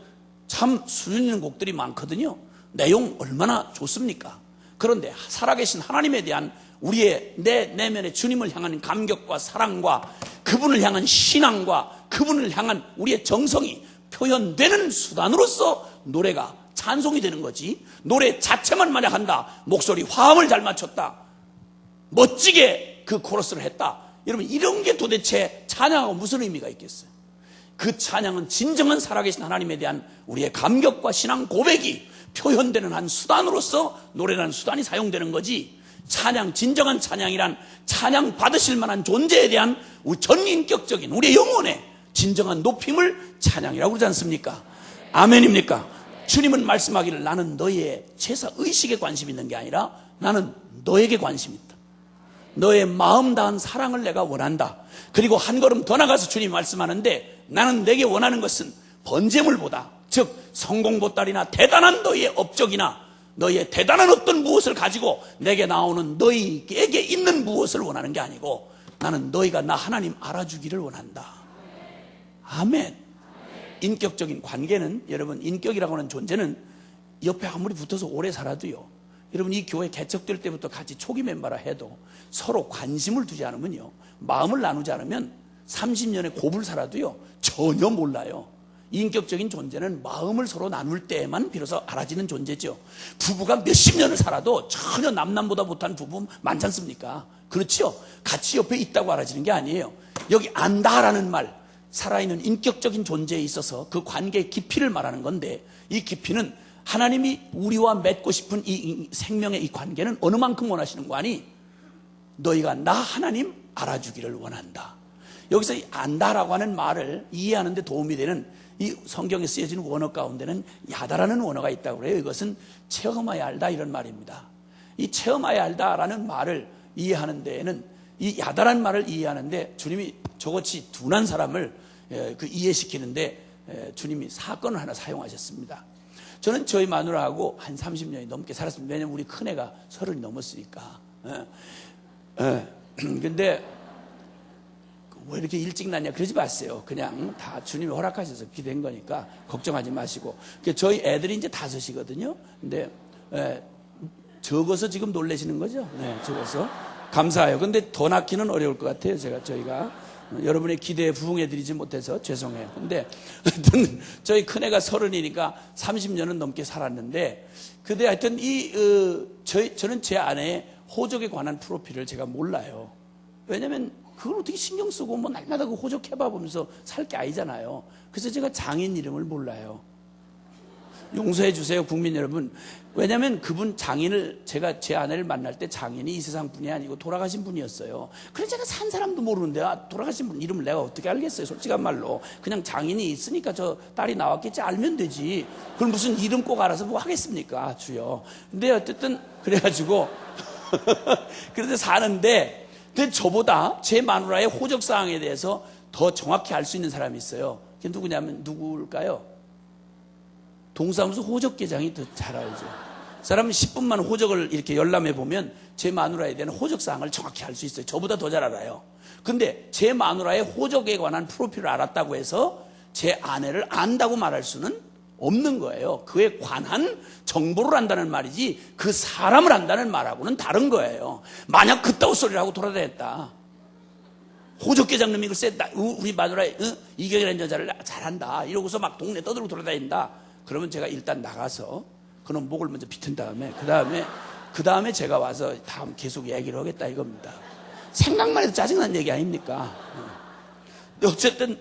참 수준 있는 곡들이 많거든요. 내용 얼마나 좋습니까? 그런데 살아계신 하나님에 대한 우리의 내 내면의 주님을 향한 감격과 사랑과 그분을 향한 신앙과 그분을 향한 우리의 정성이 표현되는 수단으로서 노래가 찬송이 되는 거지, 노래 자체만 만약 한다, 목소리 화음을 잘 맞췄다, 멋지게 그 코러스를 했다, 여러분 이런 게 도대체 찬양하고 무슨 의미가 있겠어요? 그 찬양은 진정한 살아계신 하나님에 대한 우리의 감격과 신앙 고백이 표현되는 한 수단으로서 노래라는 수단이 사용되는 거지, 진정한 찬양이란 찬양 받으실 만한 존재에 대한 전인격적인 우리의 영혼의 진정한 높임을 찬양이라고 그러지 않습니까? 아멘입니까? 주님은 말씀하기를 나는 너희의 제사 의식에 관심 있는 게 아니라 나는 너에게 관심 있다. 너의 마음 다한 사랑을 내가 원한다. 그리고 한 걸음 더 나가서 주님이 말씀하는데 나는 내게 원하는 것은 번제물보다, 즉 성공보따리나 대단한 너의 업적이나 너의 대단한 어떤 무엇을 가지고 내게 나오는 너희에게 있는 무엇을 원하는 게 아니고 나는 너희가 나 하나님 알아주기를 원한다. 아멘. 인격적인 관계는, 여러분, 인격이라고 하는 존재는 옆에 아무리 붙어서 오래 살아도요, 여러분 이 교회 개척될 때부터 같이 초기 멤버라 해도 서로 관심을 두지 않으면요, 마음을 나누지 않으면 30년의 곱을 살아도요 전혀 몰라요. 인격적인 존재는 마음을 서로 나눌 때에만 비로소 알아지는 존재죠. 부부가 몇십 년을 살아도 전혀 남남보다 못한 부부 많지 않습니까? 그렇죠? 같이 옆에 있다고 알아지는 게 아니에요. 여기 안다라는 말, 살아있는 인격적인 존재에 있어서 그 관계의 깊이를 말하는 건데, 이 깊이는 하나님이 우리와 맺고 싶은 이 생명의 이 관계는 어느 만큼 원하시는 거 아니? 너희가 나 하나님 알아주기를 원한다. 여기서 이 안다라고 하는 말을 이해하는 데 도움이 되는 이 성경에 쓰여지는 원어 가운데는 야다라는 원어가 있다고 그래요. 이것은 체험하여 알다 이런 말입니다. 이 체험하여 알다라는 말을 이해하는 데에는, 이 야다라는 말을 이해하는데 주님이 저같이 둔한 사람을 이해시키는데 주님이 사건을 하나 사용하셨습니다. 저는 저희 마누라하고 한 30년이 넘게 살았습니다. 왜냐면 우리 큰애가 30이 넘었으니까. 근데 왜 이렇게 일찍 났냐 그러지 마세요. 그냥 다 주님이 허락하셔서 그렇게 된 거니까 걱정하지 마시고. 저희 애들이 이제 5이거든요. 근데 적어서 지금 놀라시는 거죠? 네, 적어서. 감사해요. 근데 더 낳기는 어려울 것 같아요. 저희가 여러분의 기대에 부응해드리지 못해서 죄송해요. 근데 하여튼 저희 큰애가 30이니까 30년은 넘게 살았는데, 근데 하여튼 저는 제 아내의 호적에 관한 프로필을 제가 몰라요. 왜냐면 그걸 어떻게 신경 쓰고 뭐 날마다 그 호적 해봐 보면서 살 게 아니잖아요. 그래서 제가 장인 이름을 몰라요. 용서해 주세요, 국민 여러분. 왜냐면 그분 장인을, 제가 제 아내를 만날 때 장인이 이 세상 분이 아니고 돌아가신 분이었어요. 그래서 제가 산 사람도 모르는데 돌아가신 분 이름을 내가 어떻게 알겠어요, 솔직한 말로. 그냥 장인이 있으니까 저 딸이 나왔겠지, 알면 되지. 그럼 무슨 이름 꼭 알아서 뭐 하겠습니까, 주여. 근데 어쨌든 그래가지고 그래서 사는데, 근데 저보다 제 마누라의 호적사항에 대해서 더 정확히 알 수 있는 사람이 있어요. 그게 누굴까요? 동사무소 호적계장이 더 잘 알죠. 사람은 10분만 호적을 이렇게 열람해 보면 제 마누라에 대한 호적사항을 정확히 알 수 있어요. 저보다 더 잘 알아요. 근데 제 마누라의 호적에 관한 프로필을 알았다고 해서 제 아내를 안다고 말할 수는 없는 거예요. 그에 관한 정보를 안다는 말이지 그 사람을 안다는 말하고는 다른 거예요. 만약 그따위 소리를 하고 돌아다녔다, 호적계장님이 글쎄 우리 마누라 이경이라는 여자를 잘한다 이러고서 막 동네 떠들고 돌아다닌다, 그러면 제가 일단 나가서 그놈 목을 먼저 비튼 다음에 그 다음에 제가 와서 다음 계속 얘기를 하겠다 이겁니다. 생각만 해도 짜증나는 얘기 아닙니까? 어쨌든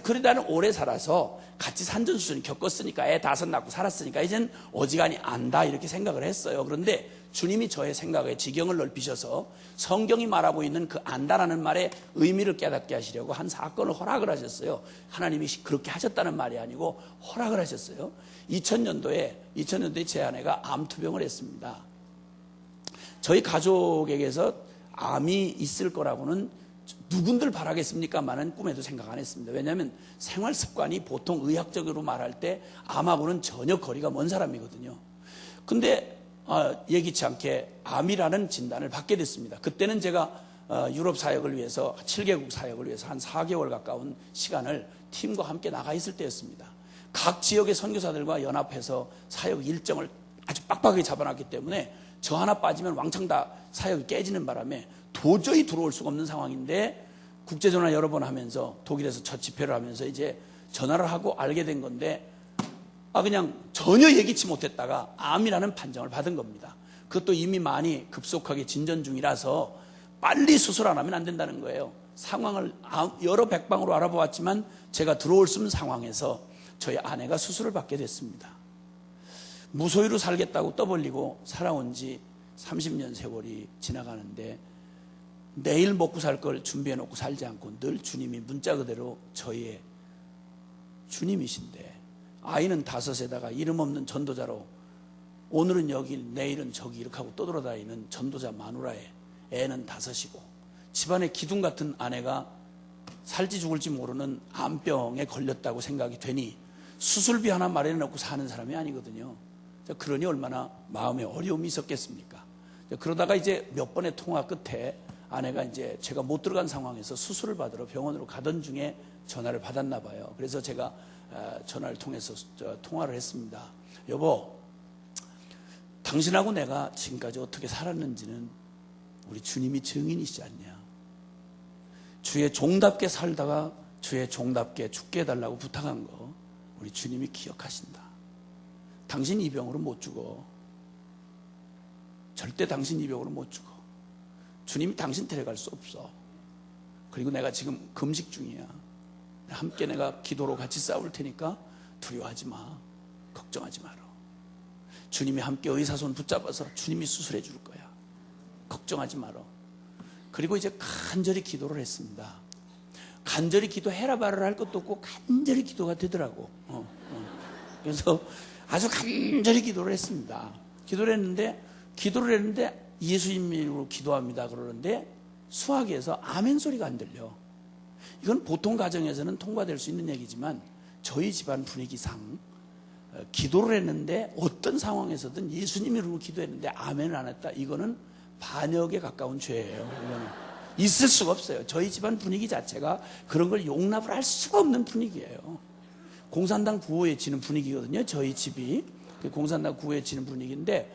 그래 나는 오래 살아서 같이 산전수전 겪었으니까, 애 5 낳고 살았으니까 이젠 어지간히 안다 이렇게 생각을 했어요. 그런데 주님이 저의 생각에 지경을 넓히셔서 성경이 말하고 있는 그 안다라는 말의 의미를 깨닫게 하시려고 한 사건을 허락을 하셨어요. 하나님이 그렇게 하셨다는 말이 아니고 허락을 하셨어요. 2000년도에 제 아내가 암투병을 했습니다. 저희 가족에게서 암이 있을 거라고는 누군들 바라겠습니까만은 꿈에도 생각 안 했습니다. 왜냐하면 생활 습관이 보통 의학적으로 말할 때 암하고는 전혀 거리가 먼 사람이거든요. 근데 예기치 않게 암이라는 진단을 받게 됐습니다. 그때는 제가 유럽 사역을 위해서 7개국 사역을 위해서 한 4개월 가까운 시간을 팀과 함께 나가 있을 때였습니다. 각 지역의 선교사들과 연합해서 사역 일정을 아주 빡빡하게 잡아놨기 때문에 저 하나 빠지면 왕창 다 사역이 깨지는 바람에 도저히 들어올 수가 없는 상황인데, 국제전화 여러 번 하면서 독일에서 첫 집회를 하면서 이제 전화를 하고 알게 된 건데, 그냥 전혀 예기치 못했다가 암이라는 판정을 받은 겁니다. 그것도 이미 많이 급속하게 진전 중이라서 빨리 수술 안 하면 안 된다는 거예요. 상황을 여러 백방으로 알아보았지만 제가 들어올 수 없는 상황에서 저희 아내가 수술을 받게 됐습니다. 무소유로 살겠다고 떠벌리고 살아온 지 30년 세월이 지나가는데, 내일 먹고 살 걸 준비해 놓고 살지 않고 늘 주님이 문자 그대로 저희의 주님이신데, 아이는 5에다가 이름 없는 전도자로 오늘은 여기 내일은 저기 이렇게 하고 떠돌아다니는 전도자 마누라에 애는 5이고 집안에 기둥 같은 아내가 살지 죽을지 모르는 암병에 걸렸다고 생각이 되니 수술비 하나 마련해 놓고 사는 사람이 아니거든요. 그러니 얼마나 마음에 어려움이 있었겠습니까? 그러다가 이제 몇 번의 통화 끝에 아내가 이제 제가 못 들어간 상황에서 수술을 받으러 병원으로 가던 중에 전화를 받았나 봐요. 그래서 제가 전화를 통해서 통화를 했습니다. 여보, 당신하고 내가 지금까지 어떻게 살았는지는 우리 주님이 증인이시지 않냐. 주의 종답게 살다가 주의 종답게 죽게 해달라고 부탁한 거 우리 주님이 기억하신다. 당신 이 병으로 못 죽어. 절대 당신 이 병으로 못 죽어. 주님이 당신 데려갈 수 없어. 그리고 내가 지금 금식 중이야. 함께 내가 기도로 같이 싸울 테니까 두려워하지 마. 걱정하지 마라. 주님이 함께 의사손 붙잡아서 주님이 수술해 줄 거야. 걱정하지 마라. 그리고 이제 간절히 기도를 했습니다. 간절히 기도해라 말아라 할 것도 없고 간절히 기도가 되더라고. 그래서 아주 간절히 기도를 했습니다. 기도를 했는데 예수님 이름으로 기도합니다 그러는데 수화기에서 아멘 소리가 안 들려. 이건 보통 가정에서는 통과될 수 있는 얘기지만 저희 집안 분위기상 기도를 했는데 어떤 상황에서든 예수님 이름으로 기도했는데 아멘을 안 했다. 이거는 반역에 가까운 죄예요. 이거는 있을 수가 없어요. 저희 집안 분위기 자체가 그런 걸 용납을 할 수가 없는 분위기예요. 공산당 구호에 지는 분위기거든요. 저희 집이 공산당 구호에 지는 분위기인데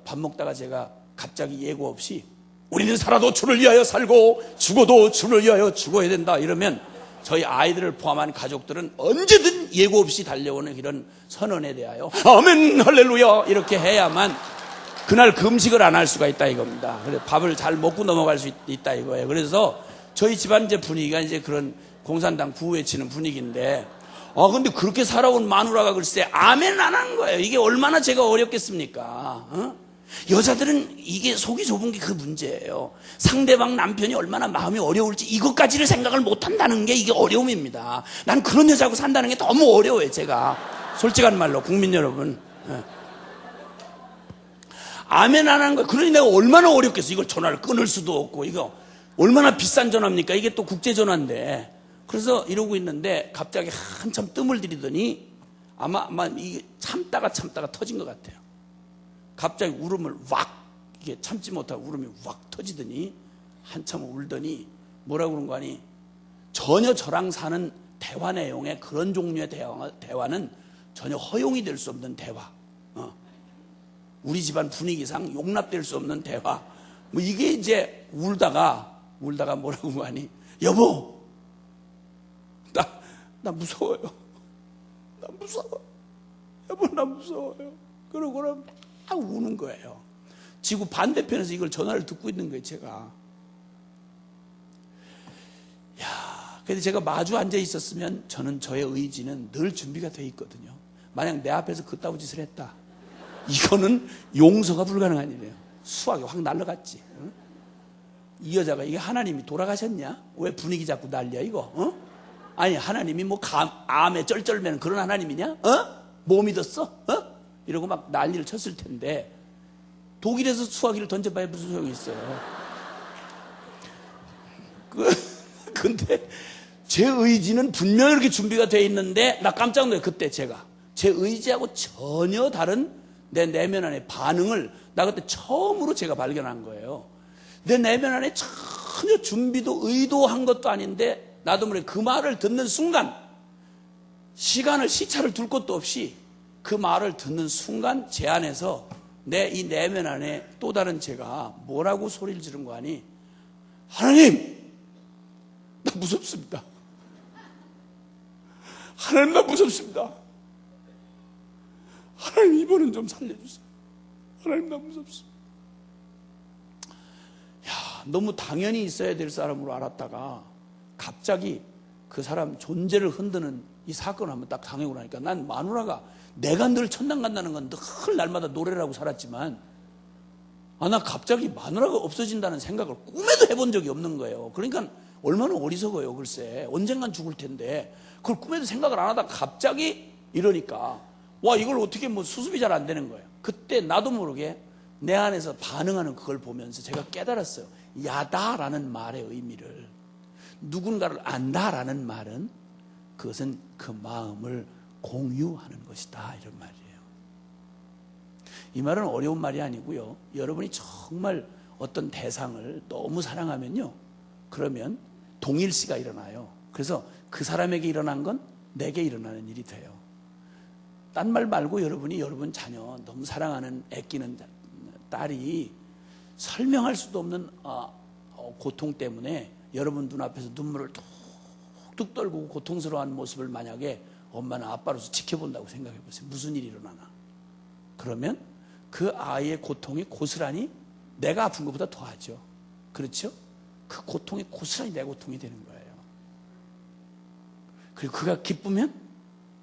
밥 먹다가 제가 갑자기 예고 없이 우리는 살아도 주를 위하여 살고 죽어도 주를 위하여 죽어야 된다 이러면 저희 아이들을 포함한 가족들은 언제든 예고 없이 달려오는 이런 선언에 대하여 아멘 할렐루야 이렇게 해야만 그날 금식을 안 할 수가 있다 이겁니다. 그래서 밥을 잘 먹고 넘어갈 수 있다 이거예요. 그래서 저희 집안 이제 분위기가 이제 그런 공산당 구호에 치는 분위기인데 근데 그렇게 살아온 마누라가 글쎄 아멘 안 한 거예요. 이게 얼마나 제가 어렵겠습니까? 여자들은 이게 속이 좁은 게 그 문제예요. 상대방 남편이 얼마나 마음이 어려울지 이것까지를 생각을 못 한다는 게 이게 어려움입니다. 난 그런 여자하고 산다는 게 너무 어려워요. 제가 솔직한 말로 국민 여러분. 아멘 안 하는 거예요. 그러니 내가 얼마나 어렵겠어. 이걸 전화를 끊을 수도 없고 이거 얼마나 비싼 전화입니까? 이게 또 국제전화인데. 그래서 이러고 있는데 갑자기 한참 뜸을 들이더니 아마 이게 참다가 터진 것 같아요. 갑자기 울음을 이게 참지 못하고 울음이 확 터지더니 한참 울더니 뭐라고 그런 거 아니? 전혀 저랑 사는 대화 내용에 그런 종류의 대화는 전혀 허용이 될 수 없는 대화. 우리 집안 분위기상 용납될 수 없는 대화. 이게 이제 울다가 뭐라고 하니? 여보, 나 무서워요. 나 무서워. 여보, 나 무서워요. 그러고는 막 우는 거예요. 지구 반대편에서 이걸 전화를 듣고 있는 거예요, 제가. 근데 제가 마주 앉아 있었으면 저는 저의 의지는 늘 준비가 돼 있거든요. 만약 내 앞에서 그따위 짓을 했다. 이거는 용서가 불가능한 일이에요. 수학이 확 날아갔지. 이 여자가 이게 하나님이 돌아가셨냐? 왜 분위기 자꾸 날려 이거? 아니 하나님이 뭐 암에 쩔쩔매는 그런 하나님이냐? 뭐 믿었어? 이러고 막 난리를 쳤을 텐데 독일에서 수화기를 던져봐야 무슨 소용이 있어요. 근데 제 의지는 분명히 이렇게 준비가 돼 있는데 나 깜짝 놀라요. 그때 제가 제 의지하고 전혀 다른 내 내면 안의 반응을 나 그때 처음으로 제가 발견한 거예요. 내 내면 안에 전혀 준비도 의도한 것도 아닌데 나도 모르게 그 말을 듣는 순간 시차를 둘 것도 없이 그 말을 듣는 순간 제 안에서 내 이 내면 안에 또 다른 제가 뭐라고 소리를 지른 거 아니? 하나님, 나 무섭습니다. 하나님, 나 무섭습니다. 하나님, 이번은 좀 살려주세요. 하나님, 나 무섭습니다. 너무 당연히 있어야 될 사람으로 알았다가 갑자기 그 사람 존재를 흔드는 이 사건을 한번 딱 당하고 나니까 난 마누라가 내가 늘 천당 간다는 건 늘 날마다 노래를 하고 살았지만 나 갑자기 마누라가 없어진다는 생각을 꿈에도 해본 적이 없는 거예요. 그러니까 얼마나 어리석어요. 글쎄 언젠간 죽을 텐데 그걸 꿈에도 생각을 안 하다가 갑자기 이러니까 이걸 어떻게 수습이 잘 안 되는 거예요. 그때 나도 모르게 내 안에서 반응하는 그걸 보면서 제가 깨달았어요. 야다라는 말의 의미를, 누군가를 안다라는 말은 그것은 그 마음을 공유하는 것이다, 이런 말이에요. 이 말은 어려운 말이 아니고요, 여러분이 정말 어떤 대상을 너무 사랑하면요, 그러면 동일시가 일어나요. 그래서 그 사람에게 일어난 건 내게 일어나는 일이 돼요. 딴 말 말고 여러분이 여러분 자녀, 너무 사랑하는 애끼는 딸이 설명할 수도 없는 고통 때문에 여러분 눈앞에서 눈물을 뚝뚝 떨고 고통스러워하는 모습을 만약에 엄마나 아빠로서 지켜본다고 생각해 보세요. 무슨 일이 일어나나. 그러면 그 아이의 고통이 고스란히 내가 아픈 것보다 더하죠. 그렇죠? 그 고통이 고스란히 내 고통이 되는 거예요. 그리고 그가 기쁘면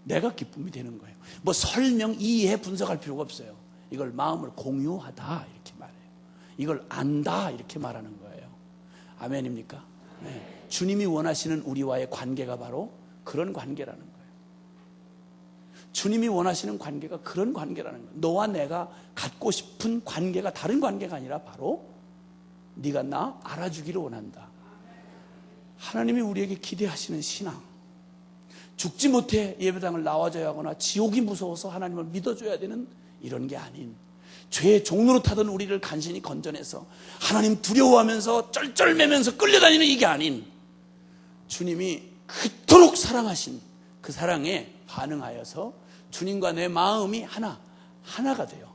내가 기쁨이 되는 거예요. 뭐 설명, 이해, 분석할 필요가 없어요. 이걸 마음을 공유하다 이렇게 말해요. 이걸 안다 이렇게 말하는 거예요. 아멘입니까? 네. 주님이 원하시는 우리와의 관계가 바로 그런 관계라는 거예요. 주님이 원하시는 관계가 그런 관계라는 거예요. 너와 내가 갖고 싶은 관계가 다른 관계가 아니라 바로 네가 나 알아주기를 원한다. 하나님이 우리에게 기대하시는 신앙, 죽지 못해 예배당을 나와줘야 하거나 지옥이 무서워서 하나님을 믿어줘야 되는 이런 게 아닌, 죄의 종로로 타던 우리를 간신히 건져내서 하나님 두려워하면서 쩔쩔매면서 끌려다니는 이게 아닌, 주님이 그토록 사랑하신 그 사랑에 반응하여서 주님과 내 마음이 하나가 돼요.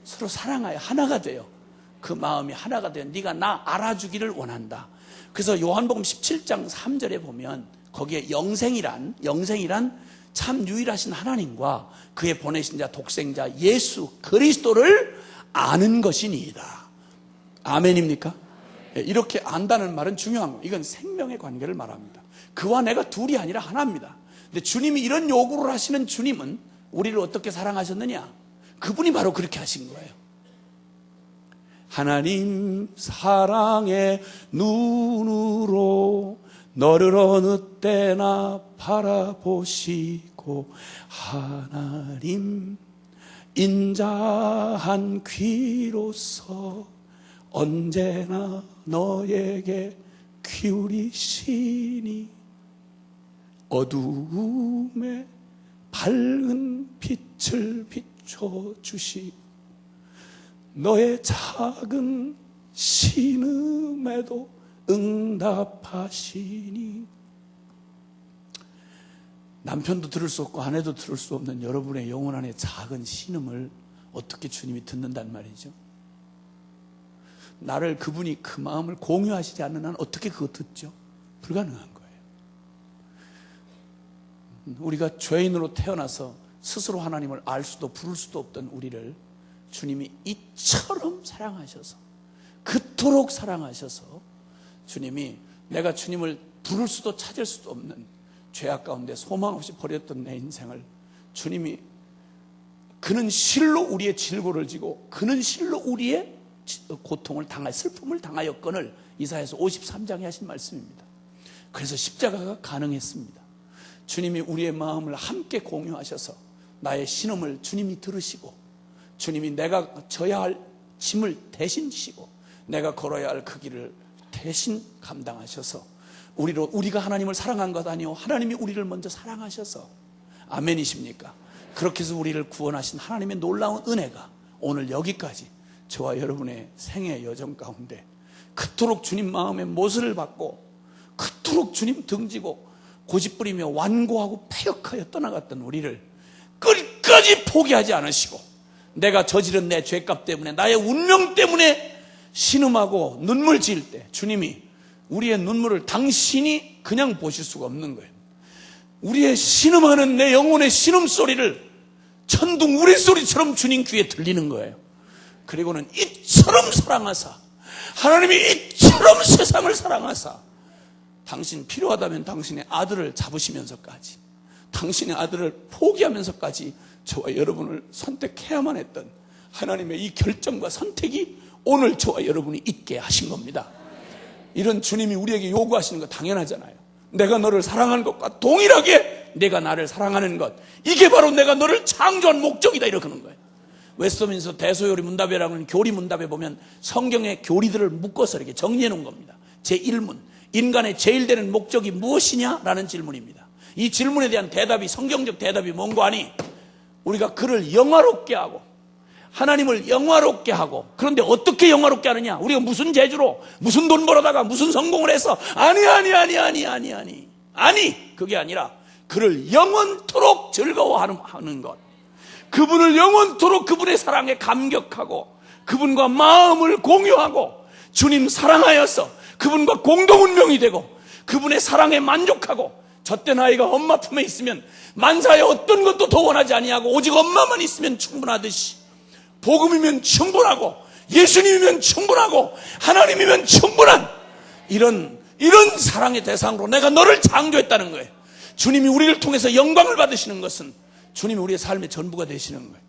서로 사랑하여 하나가 돼요. 그 마음이 하나가 돼요. 네가 나 알아주기를 원한다. 그래서 요한복음 17장 3절에 보면 거기에 영생이란 참 유일하신 하나님과 그의 보내신 자 독생자 예수 그리스도를 아는 것이니이다. 아멘입니까? 이렇게 안다는 말은 중요한 거예요. 이건 생명의 관계를 말합니다. 그와 내가 둘이 아니라 하나입니다. 근데 주님이 이런 요구를 하시는 주님은 우리를 어떻게 사랑하셨느냐? 그분이 바로 그렇게 하신 거예요. 하나님 사랑의 눈으로 너를 어느 때나 바라보시고 하나님 인자한 귀로서 언제나 너에게 기울이시니 어두움에 밝은 빛을 비춰주시고 너의 작은 신음에도 응답하시니. 남편도 들을 수 없고 아내도 들을 수 없는 여러분의 영혼 안의 작은 신음을 어떻게 주님이 듣는단 말이죠? 나를 그분이 그 마음을 공유하시지 않는 한 어떻게 그거 듣죠? 불가능한 거예요. 우리가 죄인으로 태어나서 스스로 하나님을 알 수도 부를 수도 없던 우리를 주님이 이처럼 사랑하셔서, 그토록 사랑하셔서 주님이 내가 주님을 부를 수도 찾을 수도 없는 죄악 가운데 소망 없이 버렸던 내 인생을 주님이, 그는 실로 우리의 질고를 지고 그는 실로 우리의 고통을 당할, 슬픔을 당하였거늘, 이사야서 53장에 하신 말씀입니다. 그래서 십자가가 가능했습니다. 주님이 우리의 마음을 함께 공유하셔서 나의 신음을 주님이 들으시고, 주님이 내가 져야 할 짐을 대신 지시고 내가 걸어야 할 그 길을 대신 감당하셔서 우리가 하나님을 사랑한 것 아니요, 하나님이 우리를 먼저 사랑하셔서, 아멘이십니까? 그렇게 해서 우리를 구원하신 하나님의 놀라운 은혜가 오늘 여기까지 저와 여러분의 생애 여정 가운데 그토록 주님 마음의 모습을 받고 그토록 주님 등지고 고집부리며 완고하고 패역하여 떠나갔던 우리를 끝까지 포기하지 않으시고, 내가 저지른 내 죄값 때문에, 나의 운명 때문에 신음하고 눈물 지을 때 주님이 우리의 눈물을 당신이 그냥 보실 수가 없는 거예요. 우리의 신음하는 내 영혼의 신음소리를 천둥 우레소리처럼 주님 귀에 들리는 거예요. 그리고는 이처럼 사랑하사, 하나님이 이처럼 세상을 사랑하사 당신 필요하다면 당신의 아들을 잡으시면서까지, 당신의 아들을 포기하면서까지 저와 여러분을 선택해야만 했던 하나님의 이 결정과 선택이 오늘 저와 여러분이 있게 하신 겁니다. 이런 주님이 우리에게 요구하시는 거 당연하잖아요. 내가 너를 사랑하는 것과 동일하게 내가 나를 사랑하는 것, 이게 바로 내가 너를 창조한 목적이다, 이러는 거예요. 웨스트민스터 대소요리 문답이라고 하는 교리 문답에 보면 성경의 교리들을 묶어서 이렇게 정리해 놓은 겁니다. 제1문, 인간의 제일 되는 목적이 무엇이냐? 라는 질문입니다. 이 질문에 대한 대답이, 성경적 대답이 뭔고 하니, 우리가 그를 영화롭게 하고 하나님을 영화롭게 하고, 그런데 어떻게 영화롭게 하느냐? 우리가 무슨 재주로, 무슨 돈 벌어다가 무슨 성공을 해서, 아니, 그게 아니라 그를 영원토록 즐거워하는 것, 그분을 영원토록 그분의 사랑에 감격하고 그분과 마음을 공유하고 주님 사랑하여서 그분과 공동운명이 되고 그분의 사랑에 만족하고, 젖된 아이가 엄마 품에 있으면 만사에 어떤 것도 더 원하지 아니하고 오직 엄마만 있으면 충분하듯이, 복음이면 충분하고 예수님이면 충분하고 하나님이면 충분한 이런 사랑의 대상으로 내가 너를 창조했다는 거예요. 주님이 우리를 통해서 영광을 받으시는 것은 주님이 우리의 삶의 전부가 되시는 거예요.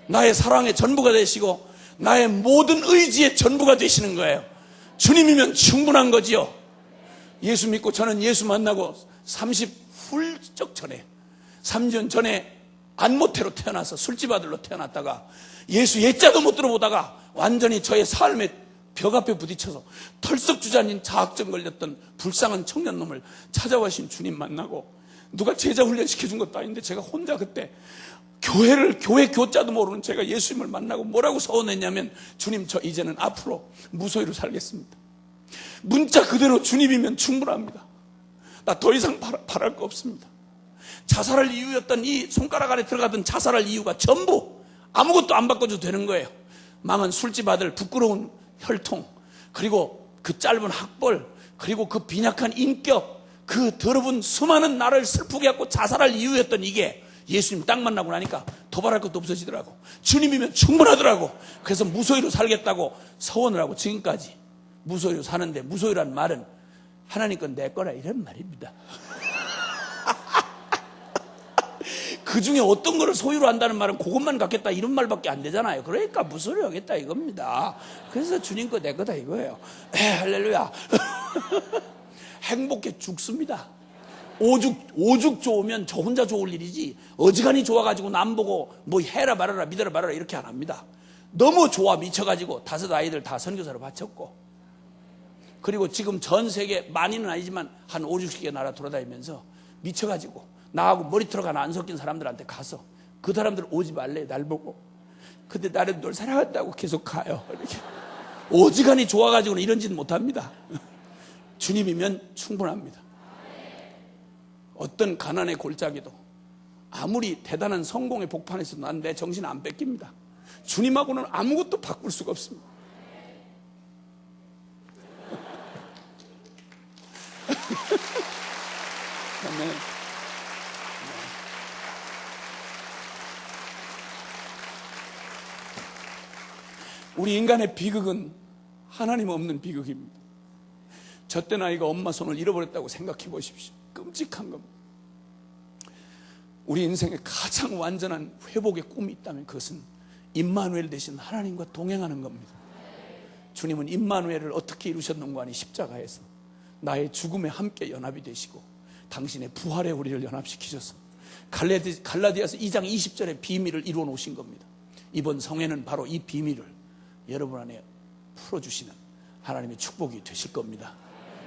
나의 사랑의 전부가 되시고 나의 모든 의지의 전부가 되시는 거예요. 주님이면 충분한 거지요. 예수 믿고, 저는 예수 만나고 30 훌쩍 전에, 3년 전에 안모태로 태어나서 술집 아들로 태어났다가 예수 예자도 못 들어보다가 완전히 저의 삶의 벽 앞에 부딪혀서 털썩 주저앉은 자학증 걸렸던 불쌍한 청년놈을 찾아와신 주님 만나고, 누가 제자 훈련 시켜준 것도 아닌데 제가 혼자 그때 교회 교자도 모르는 제가 예수님을 만나고 뭐라고 서원했냐면, 주님, 저 이제는 앞으로 무소유로 살겠습니다. 문자 그대로 주님이면 충분합니다. 나 더 이상 바랄 거 없습니다. 자살할 이유였던, 이 손가락 안에 들어가던 자살할 이유가 전부 아무것도 안 바꿔줘도 되는 거예요. 망한 술집 아들, 부끄러운 혈통, 그리고 그 짧은 학벌, 그리고 그 빈약한 인격, 그 더러운 수많은 나를 슬프게 하고 자살할 이유였던 이게 예수님 딱 만나고 나니까 더 바랄 것도 없어지더라고. 주님이면 충분하더라고. 그래서 무소유로 살겠다고 서원을 하고 지금까지 무소유로 사는데, 무소유란 말은 하나님 건 내 거라 이런 말입니다. 그 중에 어떤 거를 소유로 한다는 말은 그것만 갖겠다 이런 말밖에 안 되잖아요. 그러니까 무소유로 하겠다 이겁니다. 그래서 주님 거 내 거다 이거예요. 할렐루야. 행복해 죽습니다. 오죽 좋으면 저 혼자 좋을 일이지, 어지간히 좋아가지고 남 보고 뭐 해라 말아라 믿어라 말아라 이렇게 안 합니다. 너무 좋아 미쳐가지고 5 아이들 다 선교사로 바쳤고, 그리고 지금 전 세계, 많이는 아니지만 한 5, 60개 나라 돌아다니면서 미쳐가지고 나하고 머리털 하나 안 섞인 사람들한테 가서, 그 사람들 오지 말래 날 보고, 근데 나는 널 사랑한다고 계속 가요. 이렇게 오지간히 좋아가지고는 이런 짓 못합니다. 주님이면 충분합니다. 어떤 가난의 골짜기도 아무리 대단한 성공의 복판에서 난 내 정신 안 뺏깁니다. 주님하고는 아무것도 바꿀 수가 없습니다. 아멘. 우리 인간의 비극은 하나님 없는 비극입니다. 젖된 아이가 엄마 손을 잃어버렸다고 생각해 보십시오. 끔찍한 겁니다. 우리 인생에 가장 완전한 회복의 꿈이 있다면 그것은 임마누엘 되신 하나님과 동행하는 겁니다. 주님은 임마누엘을 어떻게 이루셨는가 하니, 십자가에서 나의 죽음에 함께 연합이 되시고 당신의 부활에 우리를 연합시키셔서 갈라디아서 2장 20절의 비밀을 이루어 놓으신 겁니다. 이번 성회는 바로 이 비밀을 여러분 안에 풀어주시는 하나님의 축복이 되실 겁니다.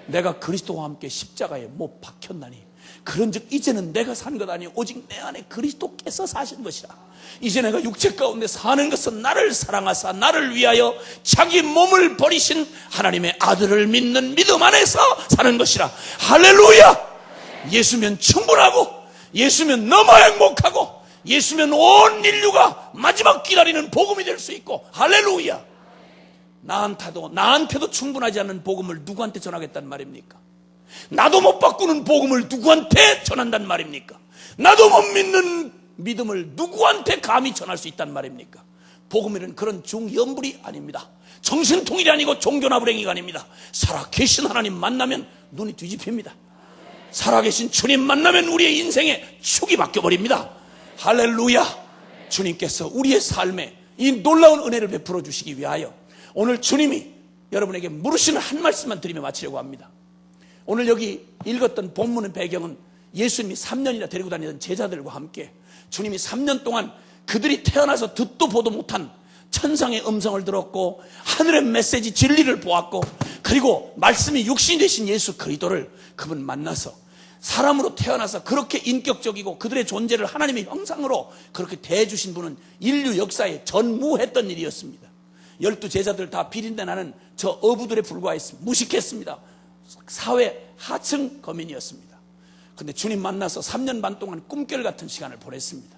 내가 그리스도와 함께 십자가에 못 박혔나니 그런즉 이제는 내가 산 것 아니 오직 내 안에 그리스도께서 사신 것이라. 이제 내가 육체 가운데 사는 것은 나를 사랑하사 나를 위하여 자기 몸을 버리신 하나님의 아들을 믿는 믿음 안에서 사는 것이라. 할렐루야. 예수면 충분하고, 예수면 너무 행복하고, 예수면 온 인류가 마지막 기다리는 복음이 될 수 있고, 할렐루야. 나한테도 충분하지 않는 복음을 누구한테 전하겠단 말입니까? 나도 못 바꾸는 복음을 누구한테 전한단 말입니까? 나도 못 믿는 믿음을 누구한테 감히 전할 수 있단 말입니까? 복음이란 그런 중연불이 아닙니다. 정신통일이 아니고 종교나불행이가 아닙니다. 살아계신 하나님 만나면 눈이 뒤집힙니다. 살아계신 주님 만나면 우리의 인생의 축이 바뀌어버립니다. 할렐루야. 주님께서 우리의 삶에 이 놀라운 은혜를 베풀어 주시기 위하여 오늘 주님이 여러분에게 물으시는 한 말씀만 드리며 마치려고 합니다. 오늘 여기 읽었던 본문의 배경은 예수님이 3년이나 데리고 다니던 제자들과 함께 주님이 3년 동안 그들이 태어나서 듣도 보도 못한 천상의 음성을 들었고 하늘의 메시지 진리를 보았고 그리고 말씀이 육신이 되신 예수 그리스도를 그분 만나서 사람으로 태어나서 그렇게 인격적이고 그들의 존재를 하나님의 형상으로 그렇게 대해주신 분은 인류 역사에 전무했던 일이었습니다. 12 제자들 다 비린내 나는 저 어부들에 불과했습니다. 무식했습니다. 사회 하층 거민이었습니다. 그런데 주님 만나서 3년 반 동안 꿈결 같은 시간을 보냈습니다.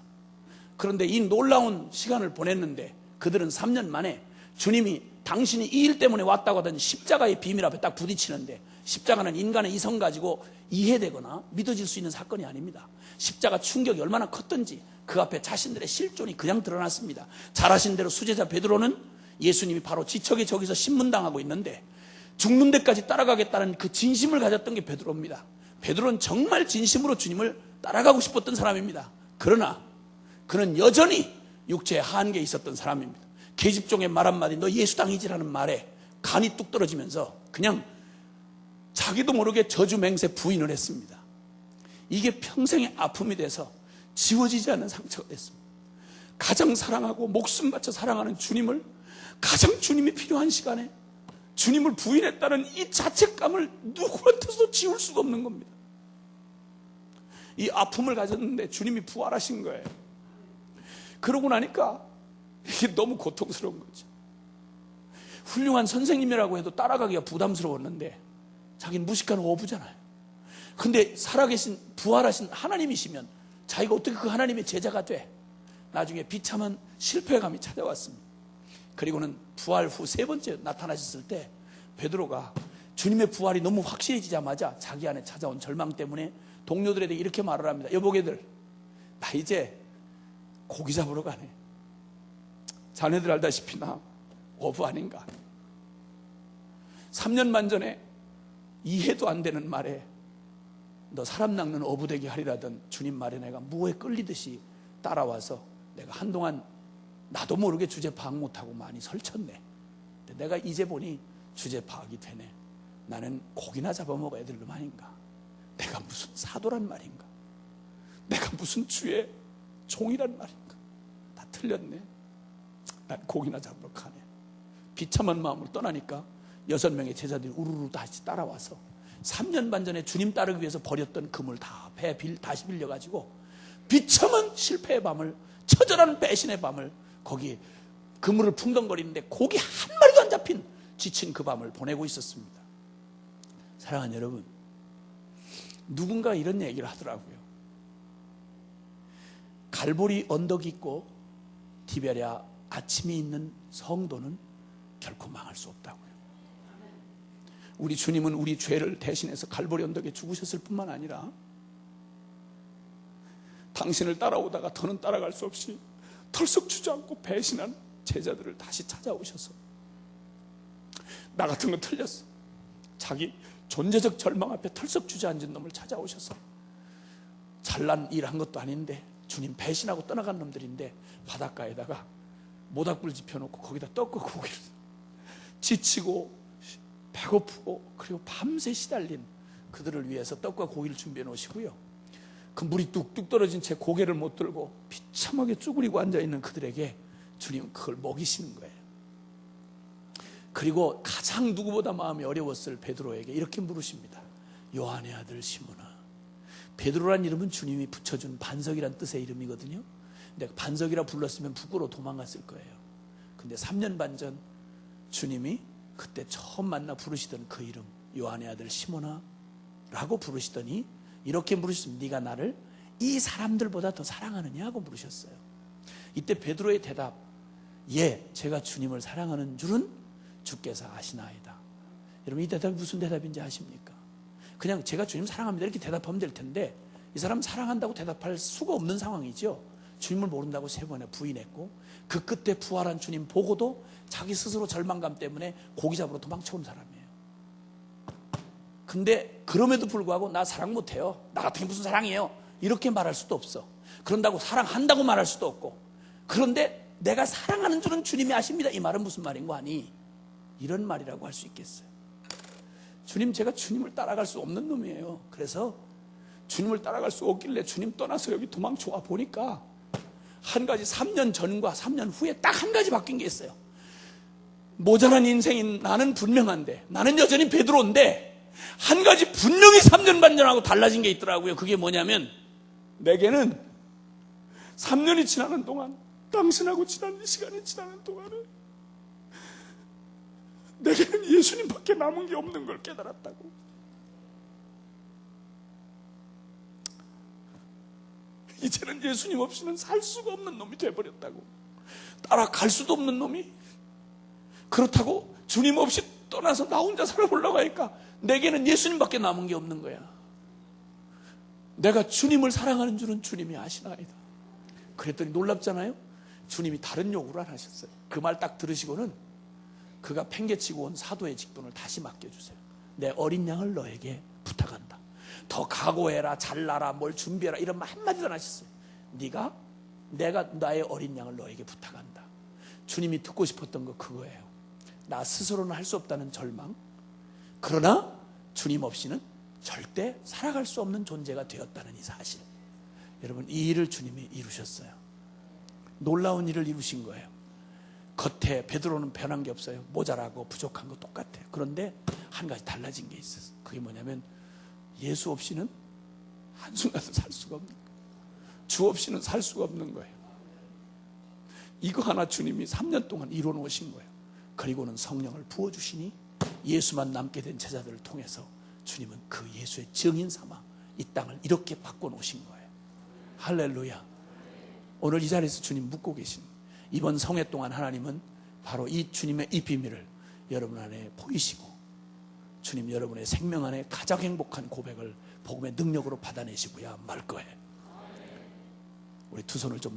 그런데 이 놀라운 시간을 보냈는데 그들은 3년 만에 주님이 당신이 이 일 때문에 왔다고 하던 십자가의 비밀 앞에 딱 부딪히는데, 십자가는 인간의 이성 가지고 이해되거나 믿어질 수 있는 사건이 아닙니다. 십자가 충격이 얼마나 컸던지 그 앞에 자신들의 실존이 그냥 드러났습니다. 잘 아신 대로 수제자 베드로는 예수님이 바로 지척에 저기서 신문당하고 있는데 죽는 데까지 따라가겠다는 그 진심을 가졌던 게 베드로입니다. 베드로는 정말 진심으로 주님을 따라가고 싶었던 사람입니다. 그러나 그는 여전히 육체의 한계에 있었던 사람입니다. 계집종의 말 한마디, 너 예수 당이지라는 말에 간이 뚝 떨어지면서 그냥 자기도 모르게 저주 맹세 부인을 했습니다. 이게 평생의 아픔이 돼서 지워지지 않는 상처가 됐습니다. 가장 사랑하고 목숨 바쳐 사랑하는 주님을, 가장 주님이 필요한 시간에 주님을 부인했다는 이 자책감을 누구한테도 지울 수가 없는 겁니다. 이 아픔을 가졌는데 주님이 부활하신 거예요. 그러고 나니까 이게 너무 고통스러운 거죠. 훌륭한 선생님이라고 해도 따라가기가 부담스러웠는데 자기는 무식한 어부잖아요. 근데 살아계신 부활하신 하나님이시면 자기가 어떻게 그 하나님의 제자가 돼? 나중에 비참한 실패감이 찾아왔습니다. 그리고는 부활 후 3번째 나타나셨을 때 베드로가 주님의 부활이 너무 확실해지자마자 자기 안에 찾아온 절망 때문에 동료들에게 이렇게 말을 합니다. 여보게들, 나 이제 고기 잡으러 가네. 자네들 알다시피 나 어부 아닌가. 3년 반 전에 이해도 안 되는 말에 너 사람 낚는 어부 되게 하리라던 주님 말에 내가 무에 끌리듯이 따라와서 내가 한동안 나도 모르게 주제 파악 못하고 많이 설쳤네. 근데 내가 이제 보니 주제 파악이 되네. 나는 고기나 잡아먹어야 될 놈 아닌가. 내가 무슨 사도란 말인가. 내가 무슨 주의 종이란 말인가. 다 틀렸네. 난 고기나 잡으러 가네. 비참한 마음으로 떠나니까 6명의 제자들이 우르르 다시 따라와서 3년 반 전에 주님 따르기 위해서 버렸던 금을 다 다시 빌려가지고 비참한 실패의 밤을, 처절한 배신의 밤을 거기 그물을 풍덩거리는데 고기 한 마리도 안 잡힌 지친 그 밤을 보내고 있었습니다. 사랑하는 여러분, 누군가 이런 얘기를 하더라고요. 갈보리 언덕이 있고 디베랴 아침이 있는 성도는 결코 망할 수 없다고요. 우리 주님은 우리 죄를 대신해서 갈보리 언덕에 죽으셨을 뿐만 아니라 당신을 따라오다가 더는 따라갈 수 없이 털썩 주저앉고 배신한 제자들을 다시 찾아오셔서, 나 같은 건 틀렸어, 자기 존재적 절망 앞에 털썩 주저앉은 놈을 찾아오셔서 잘난 일 한 것도 아닌데 주님 배신하고 떠나간 놈들인데 바닷가에다가 모닥불 지펴놓고 거기다 떡과 고기를, 지치고 배고프고 그리고 밤새 시달린 그들을 위해서 떡과 고기를 준비해 놓으시고요, 그 물이 뚝뚝 떨어진 채 고개를 못 들고 비참하게 쭈그리고 앉아있는 그들에게 주님은 그걸 먹이시는 거예요. 그리고 가장 누구보다 마음이 어려웠을 베드로에게 이렇게 물으십니다. 요한의 아들 시몬아. 베드로란 이름은 주님이 붙여준 반석이란 뜻의 이름이거든요. 근데 반석이라 불렀으면 북으로 도망갔을 거예요. 근데 3년 반 전 주님이 그때 처음 만나 부르시던 그 이름, 요한의 아들 시몬아 라고 부르시더니 이렇게 물으셨습니다. 네가 나를 이 사람들보다 더 사랑하느냐고 물으셨어요. 이때 베드로의 대답, 예, 제가 주님을 사랑하는 줄은 주께서 아시나이다. 여러분, 이 대답이 무슨 대답인지 아십니까? 그냥 제가 주님 사랑합니다 이렇게 대답하면 될 텐데 이 사람 사랑한다고 대답할 수가 없는 상황이죠. 주님을 모른다고 3번에 부인했고 그 끝에 부활한 주님 보고도 자기 스스로 절망감 때문에 고기 잡으러 도망쳐온 사람이에요. 근데 그럼에도 불구하고 나 사랑 못해요, 나 같은 게 무슨 사랑이에요, 이렇게 말할 수도 없어. 그런다고 사랑한다고 말할 수도 없고, 그런데 내가 사랑하는 줄은 주님이 아십니다 이 말은 무슨 말인 거 아니? 이런 말이라고 할 수 있겠어요. 주님, 제가 주님을 따라갈 수 없는 놈이에요. 그래서 주님을 따라갈 수 없길래 주님 떠나서 여기 도망쳐 와 보니까 한 가지 3년 전과 3년 후에 딱 한 가지 바뀐 게 있어요. 모자란 인생인 나는 분명한데, 나는 여전히 베드로인데 한 가지 분명히 3년 반 전하고 달라진 게 있더라고요. 그게 뭐냐면, 내게는 3년이 지나는 동안, 당신하고 지난 이 시간이 지나는 동안에 내게는 예수님밖에 남은 게 없는 걸 깨달았다고. 이제는 예수님 없이는 살 수가 없는 놈이 돼버렸다고. 따라갈 수도 없는 놈이. 그렇다고 주님 없이 떠나서 나 혼자 살아보려고 하니까 내게는 예수님밖에 남은 게 없는 거야. 내가 주님을 사랑하는 줄은 주님이 아시나이다. 그랬더니 놀랍잖아요. 주님이 다른 요구를 안 하셨어요. 그 말 딱 들으시고는 그가 팽개치고 온 사도의 직분을 다시 맡겨주세요. 내 어린 양을 너에게 부탁한다. 더 각오해라, 잘나라, 뭘 준비해라, 이런 말 한마디도 안 하셨어요. 내가 나의 어린 양을 너에게 부탁한다. 주님이 듣고 싶었던 거 그거예요. 나 스스로는 할 수 없다는 절망, 그러나 주님 없이는 절대 살아갈 수 없는 존재가 되었다는 이 사실. 여러분, 이 일을 주님이 이루셨어요. 놀라운 일을 이루신 거예요. 겉에 베드로는 변한 게 없어요. 모자라고 부족한 거 똑같아요. 그런데 한 가지 달라진 게 있었어요. 그게 뭐냐면, 예수 없이는 한순간도 살 수가 없는 거예요. 주 없이는 살 수가 없는 거예요. 이거 하나 주님이 3년 동안 이루어 놓으신 거예요. 그리고는 성령을 부어주시니 예수만 남게 된 제자들을 통해서 주님은 그 예수의 증인 삼아 이 땅을 이렇게 바꿔놓으신 거예요. 할렐루야. 오늘 이 자리에서 주님 묻고 계신, 이번 성회 동안 하나님은 바로 이 주님의 이 비밀을 여러분 안에 보이시고, 주님 여러분의 생명 안에 가장 행복한 고백을 복음의 능력으로 받아내시고야 말 거예요. 우리 두 손을 좀